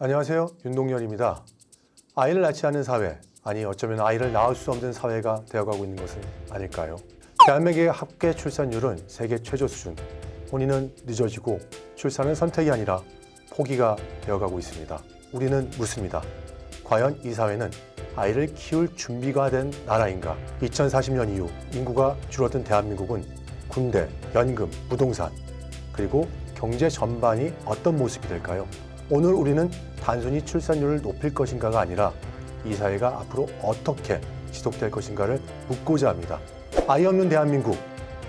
안녕하세요. 윤동열입니다. 아이를 낳지 않는 사회, 아니 어쩌면 아이를 낳을 수 없는 사회가 되어가고 있는 것은 아닐까요? 대한민국의 합계 출산율은 세계 최저 수준, 혼인은 늦어지고 출산은 선택이 아니라 포기가 되어가고 있습니다. 우리는 묻습니다. 과연 이 사회는 아이를 키울 준비가 된 나라인가? 2040년 이후 인구가 줄어든 대한민국은 군대, 연금, 부동산, 그리고 경제 전반이 어떤 모습이 될까요? 오늘 우리는 단순히 출산율을 높일 것인가가 아니라 이 사회가 앞으로 어떻게 지속될 것인가를 묻고자 합니다. 아이 없는 대한민국,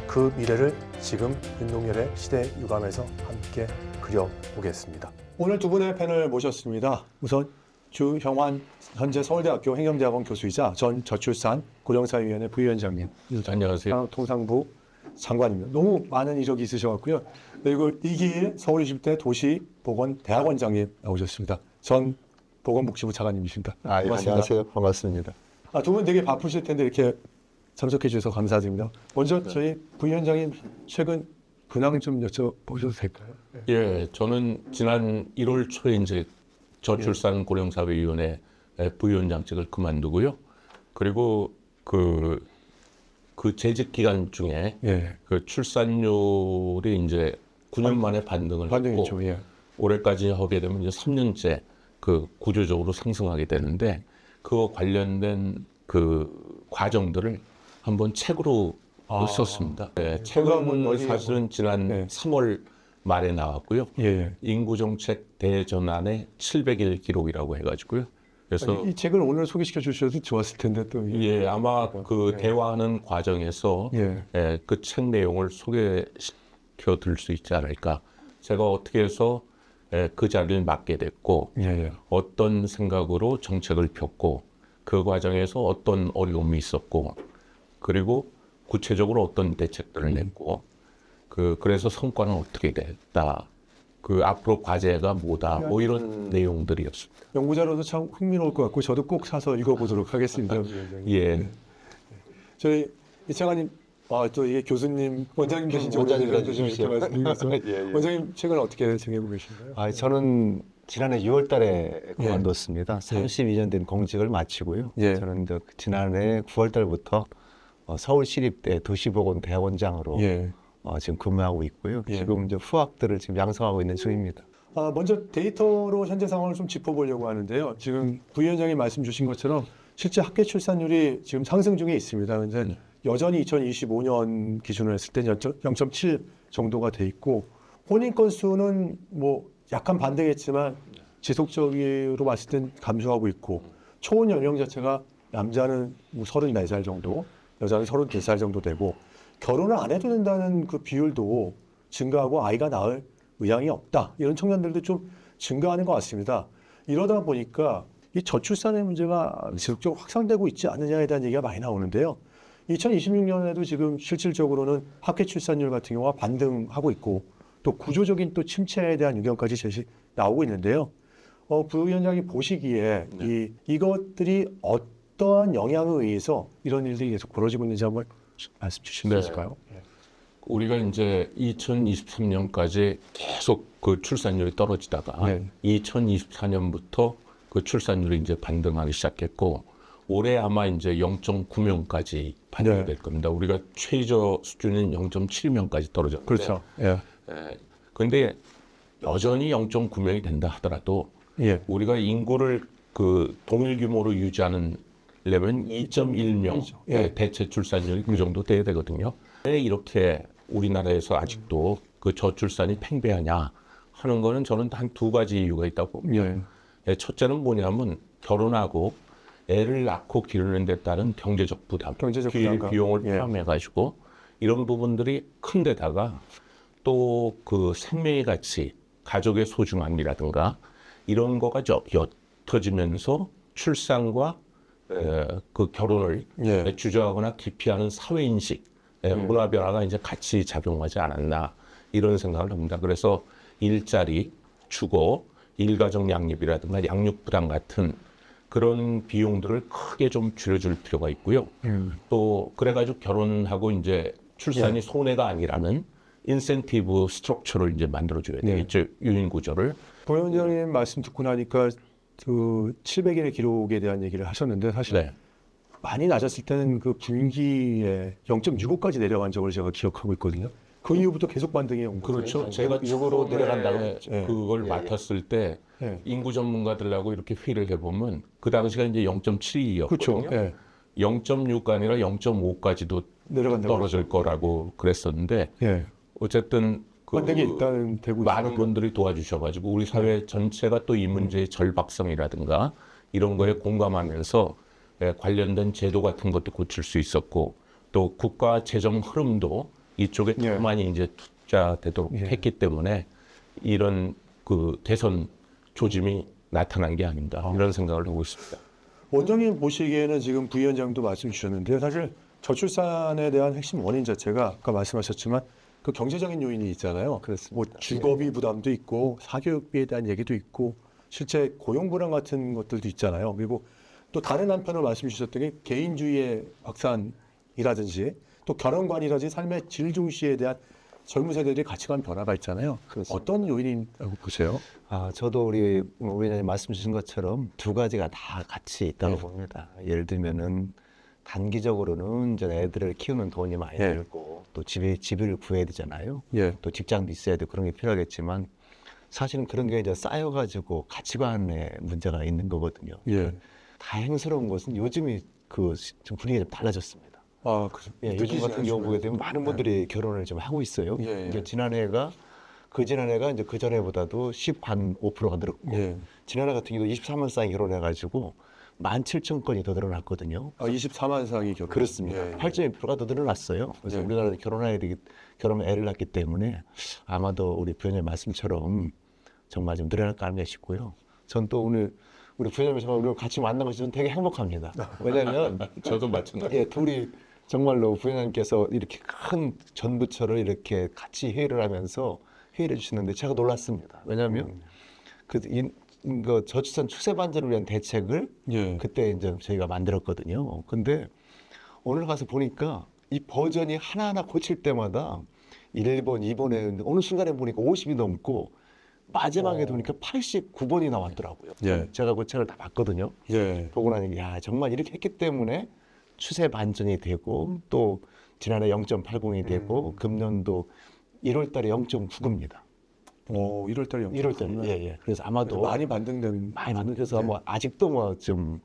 그 미래를 지금 윤동열의 시대 유감에서 함께 그려보겠습니다. 오늘 두 분의 패널 모셨습니다. 우선 주형환 현재 서울대학교 행정대학원 교수이자 전 저출산 고령사회위원회 부위원장님. 안녕하세요. 통상부 장관입니다. 너무 많은 이력이 있으셔갖고요. 그리고 이기일 서울20대 도시보건대학원장님 나오셨습니다. 전 보건복지부 차관님이십니다. 반갑습니다. 안녕하세요. 반갑습니다. 두 분 되게 바쁘실 텐데 이렇게 참석해 주셔서 감사드립니다. 먼저 저희 부위원장님 최근 근황 좀 여쭤보셔도 될까요? 예, 저는 지난 1월 초에 이제 저출산 고령사회위원회 부위원장직을 그만두고요. 그리고 그 재직 기간 중에 그 출산율이 이제 9년 만에 반등을 했고 올해까지 하게 되면 이제 3년째 그 구조적으로 상승하게 되는데 그 관련된 그 과정들을 한번 책으로 썼습니다. 책은 사실은 지난 3월 말에 나왔고요. 인구정책 대전환의 700일 기록이라고 해가지고요. 그래서 이 책을 오늘 소개시켜 주셔도 좋았을 텐데 또 아마 그 대화하는 과정에서 그 책 내용을 소개시켜 드릴 수 있지 않을까. 제가 어떻게 해서 그 자리를 맡게 됐고 어떤 생각으로 정책을 폈고 그 과정에서 어떤 어려움이 있었고 그리고 구체적으로 어떤 대책들을 냈고 그래서 성과는 어떻게 됐다. 그 앞으로 과제가 뭐다. 뭐 이런 내용들이었습니다. 연구자로서 참 흥미로울 것 같고 저도 꼭 사서 읽어보도록 하겠습니다. 저희 이 차관님 또 이게 교수님 원장님 계신지 원장님 책을 어떻게 정해보고 계신가요? 저는 지난해 6월달에 그만뒀습니다. 32년 된 공직을 마치고요. 저는 지난해 9월달부터 서울시립대 도시보건대학원장으로 지금 근무하고 있고요. 지금 이제 후학들을 지금 양성하고 있는 중입니다. 먼저 데이터로 현재 상황을 좀 짚어보려고 하는데요. 지금 부위원장이 말씀 주신 것처럼 실제 합계 출산율이 지금 상승 중에 있습니다. 근데 여전히 2025년 기준으로 했을 때 0.7 정도가 돼 있고 혼인 건수는 뭐 약간 반등했지만 지속적으로 봤을 땐 감소하고 있고 초혼 연령 자체가 남자는 뭐 34살 정도, 여자는 34살 정도 되고 결혼을 안 해도 된다는 그 비율도 증가하고 아이가 낳을 의향이 없다. 이런 청년들도 좀 증가하는 것 같습니다. 이러다 보니까 이 저출산의 문제가 지속적으로 확산되고 있지 않느냐에 대한 얘기가 많이 나오는데요. 2026년에도 지금 실질적으로는 합계 출산율 같은 경우가 반등하고 있고 또 구조적인 또 침체에 대한 의견까지 제시 나오고 있는데요. 부위원장이 보시기에 이것들이 어떠한 영향에 의해서 이런 일들이 계속 벌어지고 있는지 한번 말씀 주실 수 있을까요? 우리가 이제 2023년까지 계속 그 출산율이 떨어지다가 2024년부터 그 출산율이 이제 반등하기 시작했고 올해 아마 이제 0.9명까지 반영이 될 겁니다. 우리가 최저 수준인 0.7명까지 떨어졌는데 그렇죠. 그런데 여전히 0.9명이 된다 하더라도 우리가 인구를 그 동일 규모로 유지하는 려면 2.1명 대체 출산율이 그 정도 돼야 되거든요. 왜 이렇게 우리나라에서 아직도 그 저출산이 팽배하냐 하는 거는 저는 한 두 가지 이유가 있다고 봅니다. 첫째는 뭐냐면 결혼하고 애를 낳고 기르는 데 따른 경제적 부담, 비용을 포함해가지고 이런 부분들이 큰 데다가 또 그 생명의 가치, 가족의 소중함이라든가 이런 거가 옅어지면서 출산과 그 결혼을 주저하거나 기피하는 사회인식, 문화 변화가 이제 같이 작용하지 않았나 이런 생각을 합니다. 그래서 일자리, 주거, 일가정 양립이라든가 양육 부담 같은 그런 비용들을 크게 좀 줄여줄 필요가 있고요. 또 그래가지고 결혼하고 이제 출산이 손해가 아니라는 인센티브 스트럭처를 이제 만들어줘야 되겠죠. 유인 구조를. 부위원장님 말씀 듣고 나니까 그 700일의 기록에 대한 얘기를 하셨는데 사실 네. 많이 낮았을 때는 그 분기에 0.65까지 내려간 적을 제가 기억하고 있거든요. 그 이후부터 계속 반등이 온 거죠. 그렇죠. 제가 6으로 내려간다고 그걸 맡았을 때 인구 전문가들하고 이렇게 회의를 해보면 그 당시가 이제 0.72였거든요. 그렇죠. 예. 0.6가 아니라 0.5까지도 내려간다고 떨어질 거라고 그랬었는데 예. 어쨌든 그 반등이 일단 되고 많은 있습니다. 분들이 도와주셔가지고 우리 사회 전체가 또 이 문제의 절박성이라든가 이런 거에 공감하면서 관련된 제도 같은 것도 고칠 수 있었고 또 국가 재정 흐름도 이쪽에 더 많이 이제 투자되도록 했기 때문에 이런 그 대선 조짐이 나타난 게 아닌가 이런 생각을 하고 있습니다. 원장님 보시기에는 지금 부위원장도 말씀 주셨는데 사실 저출산에 대한 핵심 원인 자체가 아까 말씀하셨지만 그 경제적인 요인이 있잖아요. 그렇습니다. 뭐 주거비 부담도 있고 사교육비에 대한 얘기도 있고 실제 고용 불안 같은 것들도 있잖아요. 그리고 또 다른 한편으로 말씀 주셨던 게 개인주의의 확산이라든지 또 결혼관이라든지 삶의 질 중시에 대한 젊은 세대들의 가치관 변화가 있잖아요. 그렇습니다. 어떤 요인이라고 보세요? 저도 우리 의원님 말씀 주신 것처럼 두 가지가 다 같이 있다고 봅니다. 예를 들면은 단기적으로는 이제 애들을 키우는 돈이 많이 들고 또 집을 구해야 되잖아요. 또 직장도 있어야 되고 그런 게 필요하겠지만 사실은 그런 게 이제 쌓여가지고 가치관에 문제가 있는 거거든요. 다행스러운 것은 요즘이 좀 분위기가 좀 달라졌습니다. 요즘 같은 경우 보게 되면 많은 분들이 결혼을 좀 하고 있어요. 이제 지난해가 이제 그 전에보다도 10.5%가 늘었고 지난해 같은 경우도 24만 쌍이 결혼해가지고 17,000건이 더 늘어났거든요. 24만 상이 결혼. 그렇습니다. 8.2%가 더 늘어났어요. 그래서 우리나라도 결혼을 애를 낳기 때문에 아마도 우리 부회장님 말씀처럼 정말 좀 늘어날까 하는 싶고요. 전 또 오늘 우리 부회장님 정말 우리 같이 만난 것이 저는 되게 행복합니다. 왜냐하면 저도 마찬가지. 둘이 정말로 부회장님께서 이렇게 큰 전부처를 이렇게 같이 회의를 하면서 회의를 해주시는데 제가 놀랐습니다. 왜냐하면 그 저출산 추세 반전을 위한 대책을 그때 이제 저희가 만들었거든요. 근데 오늘 가서 보니까 이 버전이 하나하나 고칠 때마다 1번, 2번에 어느 순간에 보니까 50이 넘고 마지막에 보니까 89번이 나왔더라고요. 제가 그 책을 다 봤거든요. 보고 나니까 정말 이렇게 했기 때문에 추세 반전이 되고 또 지난해 0.80이 되고 금년도 1월 달에 0.99입니다. 1월 달에 1월 달에 그래서 아마도 많이 반등된 그래서 뭐 아직도 뭐 좀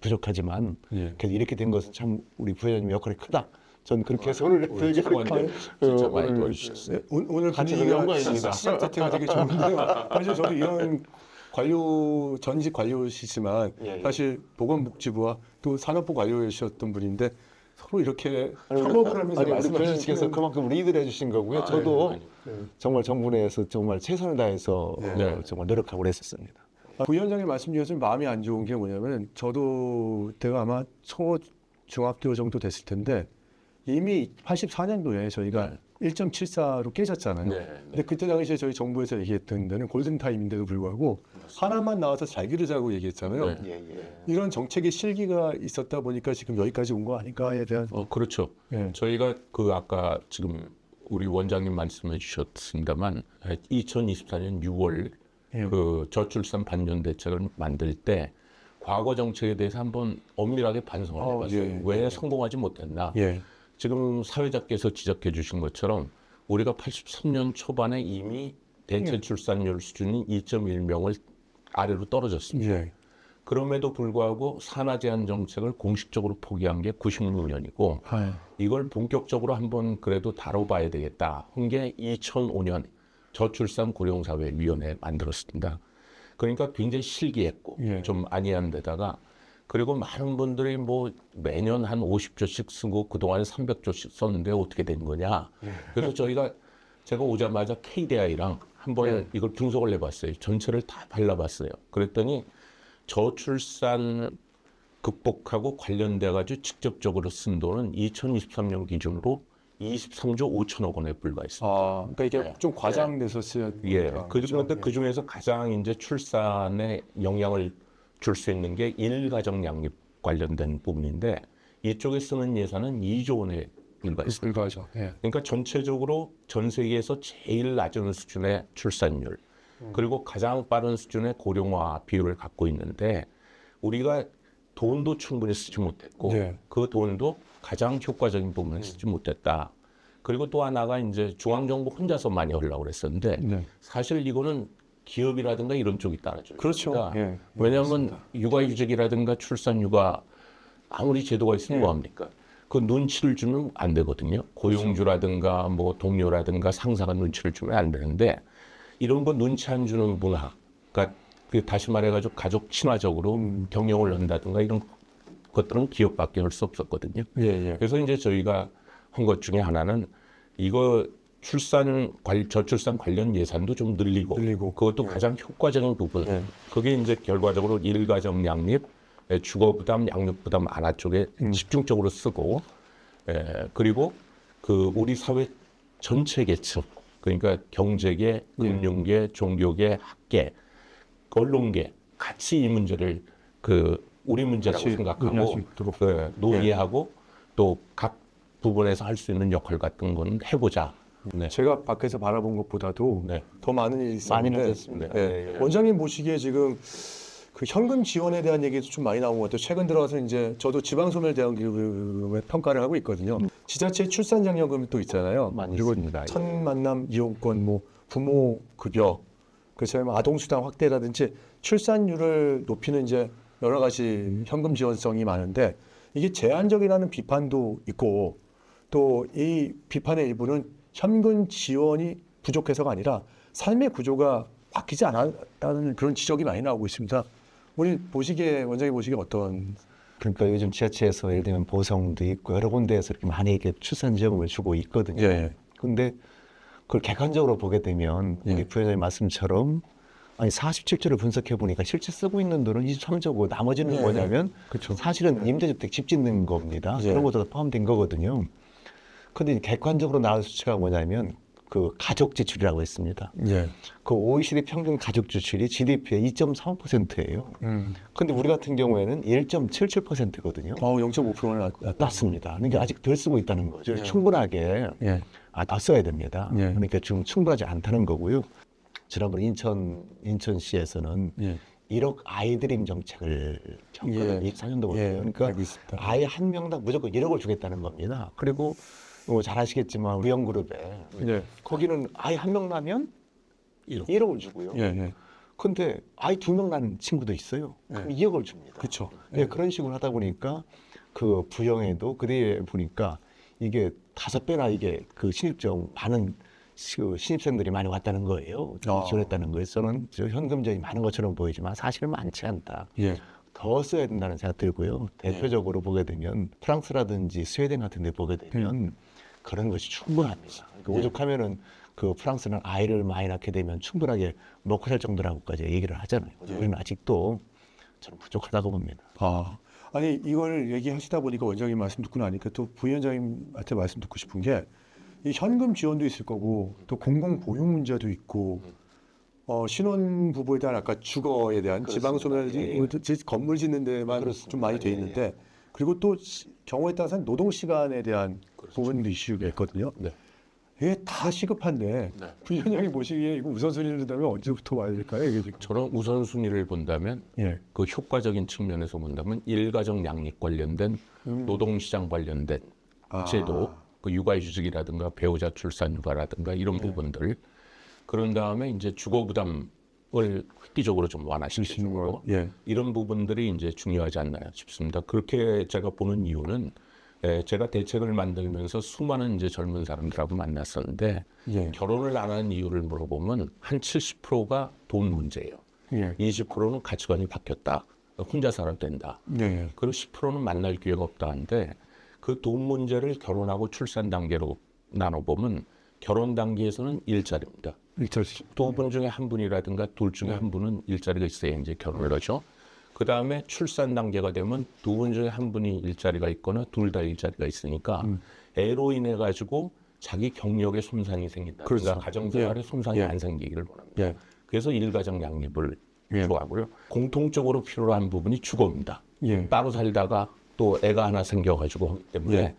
부족하지만 그래도 이렇게 된 것은 참 우리 부회장님 역할이 크다. 전 그렇게 손을 들게 진짜 많이 도와주셨어요. 오늘 같이 분위기가 영광입니다. 시작 자체가 되게 좋은데 사실 저도 이런 전직 관료시지만 사실 보건복지부와 또 산업부 관료이셨던 분인데 서로 이렇게 협업을 하면서 말씀하시는 그만큼 리드를 해주신 거고요. 저도 정말 정부 내에서 정말 최선을 다해서 정말 노력하고 그랬었습니다. 부위원장님 말씀 중에 좀 마음이 안 좋은 게 뭐냐면 저도 때가 아마 중학교 정도 됐을 텐데 이미 84년도에 저희가 1.74로 깨졌잖아요. 근데 그때 당시에 저희 정부에서 얘기했던 데는 골든타임인데도 불구하고 하나만 나와서 잘 기르자고 얘기했잖아요. 이런 정책의 실기가 있었다 보니까 지금 여기까지 온 거 아닐까에 대한. 그렇죠. 저희가 아까 지금 우리 원장님 말씀해 주셨습니다만 2024년 6월 그 저출산 반전 대책을 만들 때 과거 정책에 대해서 한번 엄밀하게 반성을 해봤어요. 왜 성공하지 못했나. 지금 사회자께서 지적해 주신 것처럼 우리가 83년 초반에 이미 대체 출산율 수준이 2.1명을 아래로 떨어졌습니다. 그럼에도 불구하고 산하 제한 정책을 공식적으로 포기한 게 96년이고 이걸 본격적으로 한번 그래도 다뤄봐야 되겠다 한 게 2005년 저출산 고령사회위원회 만들었습니다. 그러니까 굉장히 실기했고 좀 안이한 데다가 그리고 많은 분들이 뭐 매년 한 50조씩 쓰고 그동안에 300조씩 썼는데 어떻게 된 거냐. 그래서 제가 오자마자 KDI랑 한번 이걸 분석을 해봤어요. 전체를 다 발라봤어요. 그랬더니 저출산 극복하고 관련돼가지고 직접적으로 쓴 돈은 2023년 기준으로 23조 5천억 원에 불과했습니다. 그러니까 이게 좀 과장돼서 쓰여. 그런데 그 중에서 가장 이제 출산에 영향을 줄 수 있는 게 일가정 양립 관련된 부분인데 이쪽에 쓰는 예산은 2조 원에 불과했습니다. 그러니까 전체적으로 전 세계에서 제일 낮은 수준의 출산율 그리고 가장 빠른 수준의 고령화 비율을 갖고 있는데 우리가 돈도 충분히 쓰지 못했고 그 돈도 가장 효과적인 부분에 쓰지 못했다. 그리고 또 하나가 이제 중앙정부 혼자서 많이 하려고 그랬었는데 사실 이거는 기업이라든가 이런 쪽이 따라줘요. 그렇죠. 왜냐하면 육아휴직이라든가 출산휴가 아무리 제도가 있으면 뭐합니까? 그 눈치를 주면 안 되거든요. 고용주라든가 뭐 동료라든가 상사가 눈치를 주면 안 되는데 이런 거 눈치 안 주는 문화, 그러니까 다시 말해가지고 가족 친화적으로 경영을 한다든가 이런 것들은 기업밖에 할 수 없었거든요. 그래서 이제 저희가 한 것 중에 하나는 이거 저출산 관련 예산도 좀 늘리고 그것도 가장 효과적인 부분. 그게 이제 결과적으로 일가정 양립, 주거 부담, 양육 부담 완화 쪽에 집중적으로 쓰고, 그리고 그 우리 사회 전체 계층, 그러니까 경제계, 금융계, 종교계, 학계, 언론계 같이 이 문제를 그 우리 문제라고 생각하고 논의하고 또 각 부분에서 할 수 있는 역할 같은 거는 해보자. 제가 밖에서 바라본 것보다도 더 많은 일이 있었는데 원장님 보시기에 지금 그 현금 지원에 대한 얘기도 좀 많이 나온 것 같아요. 최근 들어서 이제 저도 지방소멸대학교의 평가를 하고 있거든요. 지자체 출산장려금이 또 있잖아요. 그리고 있습니다. 첫 만남 이용권, 뭐 부모 급여, 그렇죠. 아동수당 확대라든지 출산율을 높이는 이제 여러 가지 현금 지원성이 많은데 이게 제한적이라는 비판도 있고 또 이 비판의 일부는 현금 지원이 부족해서가 아니라 삶의 구조가 바뀌지 않았다는 그런 지적이 많이 나오고 있습니다. 우리 원장님 보시기에 어떤? 그러니까 요즘 지자체에서 예를 들면 보성도 있고 여러 군데에서 이렇게 많이 이렇게 출산지원금을 주고 있거든요. 근데 그걸 객관적으로 보게 되면 우리 부회장님 말씀처럼 아니 47조를 분석해 보니까 실제 쓰고 있는 돈은 23조고 나머지는 뭐냐면 사실은 임대주택 집 짓는 겁니다. 그런 것도 다 포함된 거거든요. 근데 객관적으로 나온 수치가 뭐냐면 그 가족 지출이라고 했습니다. 그 OECD 평균 가족 지출이 GDP의 2.3%예요. 근데 우리 같은 경우에는 1.77%거든요. 0.5%는 낮습니다. 그러니까 아직 덜 쓰고 있다는 거죠. 충분하게 써야 됩니다. 그러니까 지금 충분하지 않다는 거고요. 지난번 인천시에서는 1억 아이드림 정책을 폈거든요. 24년도부터. 그러니까 아이 한 명당 무조건 1억을 주겠다는 겁니다. 그리고 잘 아시겠지만 우리형그룹에 거기는 아이 한 명 나면 1억을 주고요. 근데 아이 2명 낳은 친구도 있어요. 그럼 2억을 줍니다. 그렇죠. 그런 식으로 하다 보니까 그 부영에도 그때 보니까 이게 5배나 이게 그 신입적 많은 신입생들이 많이 왔다는 거예요. 지원했다는 거예요. 저는 현금 지원이 많은 것처럼 보이지만 사실은 많지 않다. 더 써야 된다는 생각 들고요. 대표적으로 보게 되면 프랑스라든지 스웨덴 같은 데 보게 되면 그런 것이 충분합니다. 오죽하면은 그 프랑스는 아이를 많이 낳게 되면 충분하게 먹고 살 정도라고까지 얘기를 하잖아요. 우리는 아직도 저는 부족하다고 봅니다. 아니 이걸 얘기하시다 보니까 원장님 말씀 듣고 나니까 또 부위원장님한테 말씀 듣고 싶은 게 이 현금 지원도 있을 거고 또 공공 보육 문제도 있고 신혼 부부에 대한 아까 주거에 대한 지방소멸 건물 짓는 데만 좀 많이 돼 있는데 그리고 또 경우에 따라서는 노동 시간에 대한 부분도 이슈가 있거든요. 이게 다 시급한데 부위원장이 보시기에 이거 우선순위를 둔다면 언제부터 와야 될까요? 이게 지금? 저는 우선순위를 본다면 그 효과적인 측면에서 본다면 일가정 양립 관련된 노동시장 관련된 제도, 그 육아휴직이라든가 배우자 출산휴가라든가 이런 부분들 그런 다음에 이제 주거 부담을 획기적으로 좀 완화시키고 이런 부분들이 이제 중요하지 않나 싶습니다. 그렇게 제가 보는 이유는 제가 대책을 만들면서 수많은 이제 젊은 사람들하고 만났었는데 결혼을 안 하는 이유를 물어보면 한 70%가 돈 문제예요. 20%는 가치관이 바뀌었다. 혼자 살아도 된다. 그리고 10%는 만날 기회가 없다 하는데 그 돈 문제를 결혼하고 출산 단계로 나눠보면 결혼 단계에서는 일자리입니다. 두 분 중에 한 분이라든가 둘 중에 한 분은 일자리가 있어야 이제 결혼을 하죠. 그 다음에 출산 단계가 되면 두 분 중에 한 분이 일자리가 있거나 둘 다 일자리가 있으니까 애로 인해 가지고 자기 경력에 손상이 생긴다. 그러니까 가정생활에 손상이 안 생기기를 원합니다. 그래서 일가정 양립을 좋아하고요. 공통적으로 필요한 부분이 주거입니다. 따로 살다가 또 애가 하나 생겨가지고 하기 때문에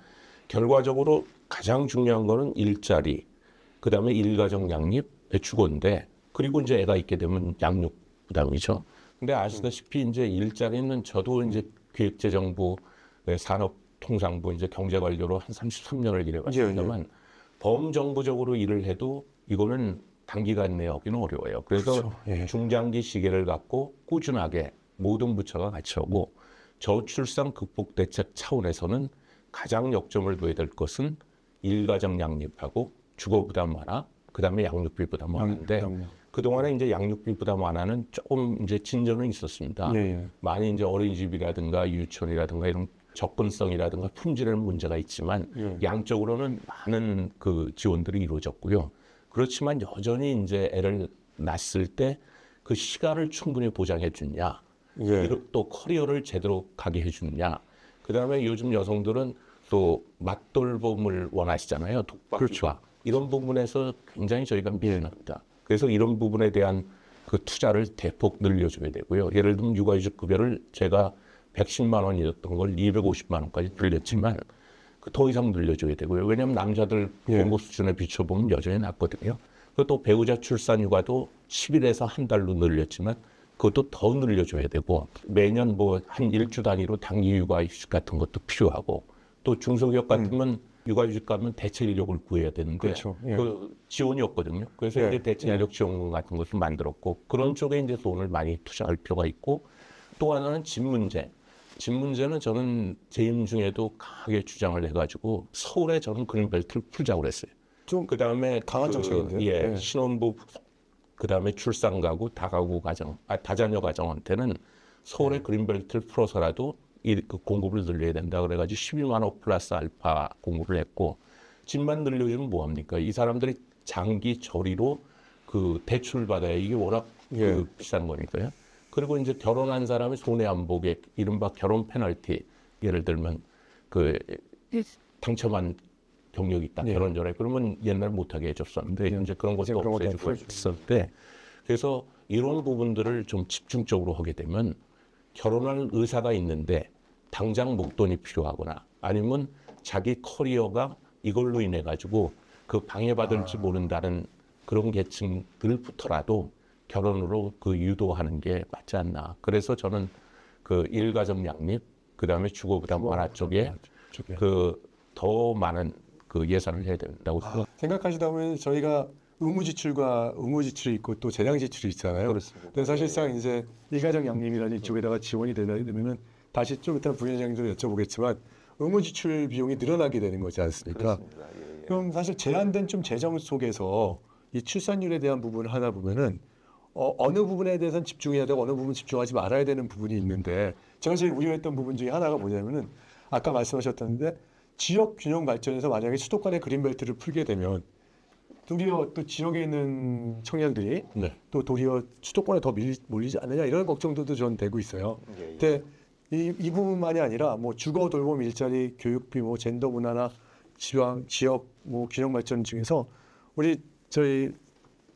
결과적으로 가장 중요한 거는 일자리, 그 다음에 일가정 양립, 주거인데 그리고 이제 애가 있게 되면 양육 부담이죠. 근데 아시다시피 이제 일자리는 저도 이제 기획재정부, 산업통상부 이제 경제관료로 한 33년을 일해봤습니다만 범정부적으로 일을 해도 이거는 단기간 내에 하기는 어려워요. 그래서 그렇죠. 중장기 시계를 갖고 꾸준하게 모든 부처가 같이 하고 저출산 극복 대책 차원에서는 가장 역점을 둬야 될 것은 일가정 양립하고 주거 부담 완화, 그다음에 양육비 부담 완화인데 그동안에 이제 양육비 부담 완화는 조금 이제 진전은 있었습니다. 많이 이제 어린이집이라든가 유치원이라든가 이런 접근성이라든가 품질에는 문제가 있지만 양적으로는 많은 그 지원들이 이루어졌고요. 그렇지만 여전히 이제 애를 낳았을 때 그 시간을 충분히 보장해 주냐, 또 커리어를 제대로 가게 해주느냐. 그다음에 요즘 여성들은 또 맞돌봄을 원하시잖아요. 독박육아. 그렇죠. 이런 부분에서 굉장히 저희가 미진합니다. 그래서 이런 부분에 대한 그 투자를 대폭 늘려줘야 되고요. 예를 들면 육아휴직 급여를 제가 110만 원이었던 걸 250만 원까지 늘렸지만 그 더 이상 늘려줘야 되고요. 왜냐하면 남자들 공급 수준에 비춰보면 여전히 낮거든요. 그리고 또 배우자 출산 휴가도 10일에서 한 달로 늘렸지만 그것도 더 늘려줘야 되고 매년 뭐 한 일주 단위로 단기 육아휴직 같은 것도 필요하고 또 중소기업 같으면 육아휴직 가면 대체 인력을 구해야 되는데 그렇죠. 그 지원이 없거든요. 그래서 이제 대체 인력 지원금 같은 것을 만들었고 그런 쪽에 이제 돈을 많이 투자할 필요가 있고 또 하나는 집 문제. 집 문제는 저는 재임 중에도 강하게 주장을 해가지고 서울에 저는 그린벨트를 풀자고 그랬어요. 좀 그다음에 강한 정책인데요. 신혼부 그다음에 출산 가구 다가구 가정 다자녀 가정한테는 서울의 그린벨트를 풀어서라도 그 공급을 늘려야 된다 그래가지고 12만 호 플러스 알파 공급을 했고 집만 늘려주면 뭐합니까? 이 사람들이 장기 저리로 그 대출 받아야 이게 워낙 그 비싼 거니까요. 그리고 이제 결혼한 사람이 손해 안 보게 이른바 결혼 페널티 예를 들면 그 당첨한 경력이 있다 결혼 전에 그러면 옛날 못하게 해줬었는데 현재 그런 것도 없애주고 있을 때 그래서 이런 부분들을 좀 집중적으로 하게 되면 결혼할 의사가 있는데 당장 목돈이 필요하거나 아니면 자기 커리어가 이걸로 인해 가지고 그 방해받을지 모른다는 그런 계층들부터라도 결혼으로 그 유도하는 게 맞지 않나. 그래서 저는 그 일가정 양립 그다음에 주거 부담 완화 쪽에 그 더 많은 그 예산을 해야 된다고 생각하시다 보면 저희가 의무지출과 의무지출이 있고 또 재량지출이 있잖아요. 그렇습니다. 근데 사실상 이제 일가정 양립이라는 이쪽에다가 지원이 되면은 다시 좀 이따 부위원장님도 여쭤보겠지만 의무지출 비용이 늘어나게 되는 거지 않습니까? 그럼 사실 제한된 좀 재정 속에서 이 출산율에 대한 부분을 하나 보면은 어느 부분에 대해서는 집중해야 되고 어느 부분 집중하지 말아야 되는 부분이 있는데 제가 제일 우려했던 부분 중에 하나가 뭐냐면은 아까 말씀하셨던데 지역 균형 발전에서 만약에 수도권의 그린벨트를 풀게 되면 도리어 또 지역에 있는 청년들이 또 도리어 수도권에 더 몰리지 않느냐 이런 걱정들도 전 되고 있어요. 근데 이 부분만이 아니라 뭐 주거 돌봄 일자리 교육비 뭐 젠더 문화나 지역 뭐 균형 발전 중에서 우리 저희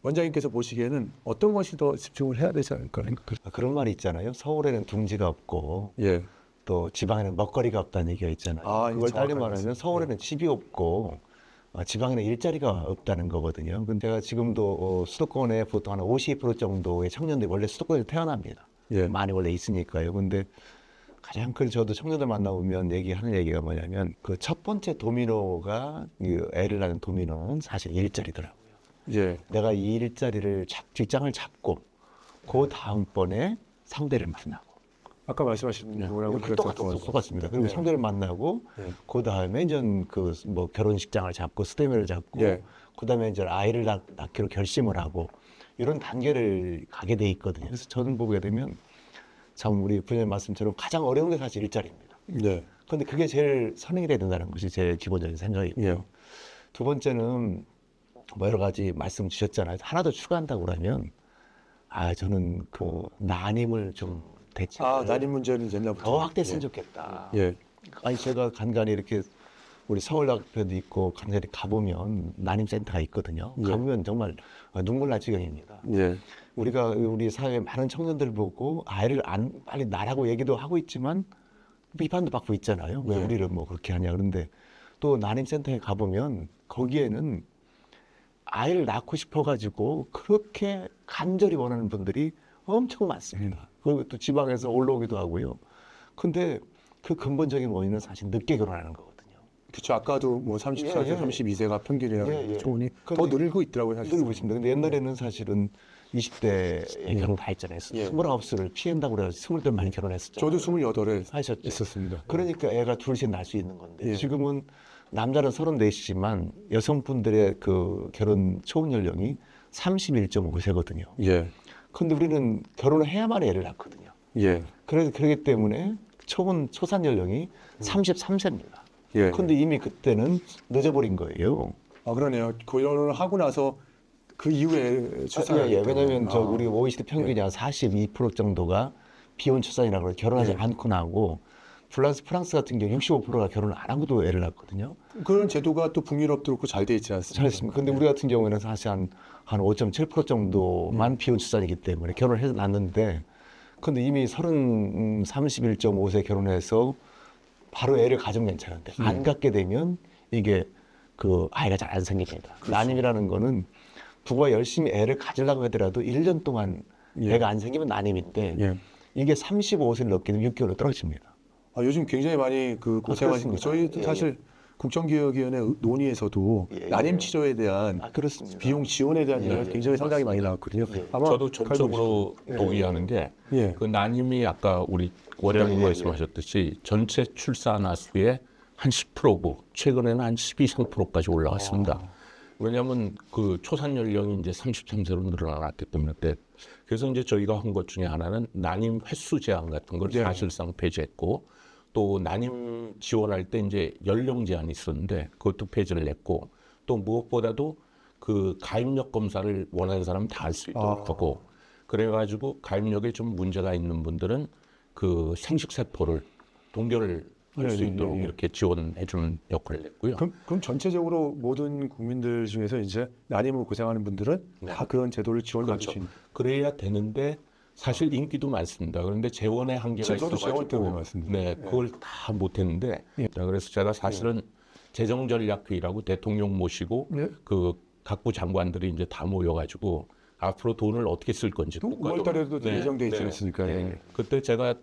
원장님께서 보시기에는 어떤 것이 더 집중을 해야 되지 않을까요? 그런 말이 있잖아요. 서울에는 둥지가 없고 또 지방에는 먹거리가 없다는 얘기가 있잖아요. 그걸 달리 말하면 서울에는 집이 없고 지방에는 일자리가 없다는 거거든요. 근데 제가 지금도 수도권에 보통 한 50% 정도의 청년들이 원래 수도권에 태어납니다. 많이 원래 있으니까요. 근데 가장 큰 저도 청년들 만나보면 얘기하는 얘기가 뭐냐면 그 첫 번째 도미노가 애를 낳는 도미노는 사실 일자리더라고요. 내가 이 일자리를 직장을 잡고 그 다음번에 상대를 만나고 아까 말씀하신 거라고 똑같습니다. 그리고 상대를 만나고 그 다음에 이제 그 뭐 결혼식장을 잡고 스테미를 잡고 그 다음에 이제 아이를 낳기로 결심을 하고 이런 단계를 가게 돼 있거든요. 그래서 저는 보게 되면 참 우리 부장님 말씀처럼 가장 어려운 게 사실 일자리입니다. 그런데 그게 제일 선행이 돼야 된다는 것이 제 기본적인 생각이고요. 두 번째는 뭐 여러 가지 말씀 주셨잖아요. 하나 더 추가한다고 그러면 저는 그 난임을 좀 대체 난임 문제는 옛날부터 더 확대했으면 좋겠다. 아니 제가 간간히 이렇게 우리 서울대학교도 있고 간간히 가보면 난임센터가 있거든요. 가보면 정말 눈물 날 지경입니다. 우리가 우리 사회의 많은 청년들 보고 아이를 빨리 낳으라고 얘기도 하고 있지만 비판도 받고 있잖아요. 왜 우리를 뭐 그렇게 하냐. 그런데 또 난임센터에 가보면 거기에는 아이를 낳고 싶어가지고 그렇게 간절히 원하는 분들이 엄청 많습니다. 그리고 또 지방에서 올라오기도 하고요. 근데 그 근본적인 원인은 사실 늦게 결혼하는 거거든요. 그렇죠. 아까도 뭐 34세, 예. 32세가 평균이라고 예. 초원이 더 늘고 있더라고요. 사실. 늘고 있습니다. 근데 옛날에는 사실은 20대에 결혼 다 했잖아요. 29을 피한다고 그래서 20대 많이 결혼했었죠. 저도 28에 하셨죠. 있었습니다. 그러니까 애가 둘씩 낳을 수 있는 건데 예. 지금은 남자는 34이지만 여성분들의 그 결혼 초혼 연령이 31.5세거든요. 예. 근데 우리는 결혼을 해야만 애를 낳거든요. 예. 그래서 그렇기 때문에 초산 연령이 33세입니다. 예. 근데 이미 그때는 늦어버린 거예요. 아, 그러네요. 결혼을 하고 나서 그 이후에 출산을 예. 왜냐하면 저 아. 우리 OECD 평균이 한 42% 정도가 비혼 출산이라고 해서 결혼하지 않고 나고 프랑스 같은 경우 65%가 결혼을 안 하고도 애를 낳거든요. 그런 제도가 또 북유럽도 그렇고 잘 돼 있지 않습니까? 잘했습니다. 근데 우리 같은 경우에는 사실 한 5.7% 정도만 비혼 출산이기 때문에 결혼을 해서 낳는데 근데 이미 31.5세 결혼해서 바로 애를 가지면 괜찮은데 안 갖게 되면 이게 그 아이가 잘 안 생깁니다. 난임이라는 거는 부부가 열심히 애를 가지려고 하더라도 1년 동안 애가 안 생기면 난임인데 예. 이게 35세를 넘게 되면 6개월로 떨어집니다. 아, 요즘 굉장히 많이 그 고생하신 거. 그렇습니다. 저희도 예, 사실 국정기획위원회 논의에서도 예, 난임 예. 치료에 대한 그렇습니다. 비용 지원에 대한 이야기가 굉장히 상당히 많이 나왔거든요. 아마 저도 전적으로 동의하는 게 그 난임이 아까 우리 원장님 말씀하셨듯이 전체 출산아 수의 한 10%고 최근에는 한 12, 3%까지 올라왔습니다. 왜냐하면 그 초산 연령이 이제 33세로 늘어났기 때문에 그래서 이제 저희가 한 것 중에 하나는 난임 횟수 제한 같은 걸 사실상 폐지했고 또 난임 지원할 때 이제 연령 제한이 있었는데 그것도 폐지를 했고 또 무엇보다도 그 가입력 검사를 원하는 사람 다 할 수 있도록 하고 그래가지고 가입력에 좀 문제가 있는 분들은 그 생식세포를 동결을 할 수 있도록 이렇게 지원해주는 역할을 했고요. 그럼 전체적으로 모든 국민들 중에서 이제 난임으로 고생하는 분들은 다 그런 제도를 지원받을 수 있는. 그래야 되는데 사실 인기도 많습니다. 그런데 재원의 한계가 저도 재원 때문에 많습니다. 네, 그걸 다 못했는데 자, 그래서 제가 사실은 재정전략회의라고 대통령 모시고 그 각부 장관들이 이제 다 모여가지고 앞으로 돈을 어떻게 쓸 건지 또 5월달에도 예정돼 있지 않습니까? 그때 제가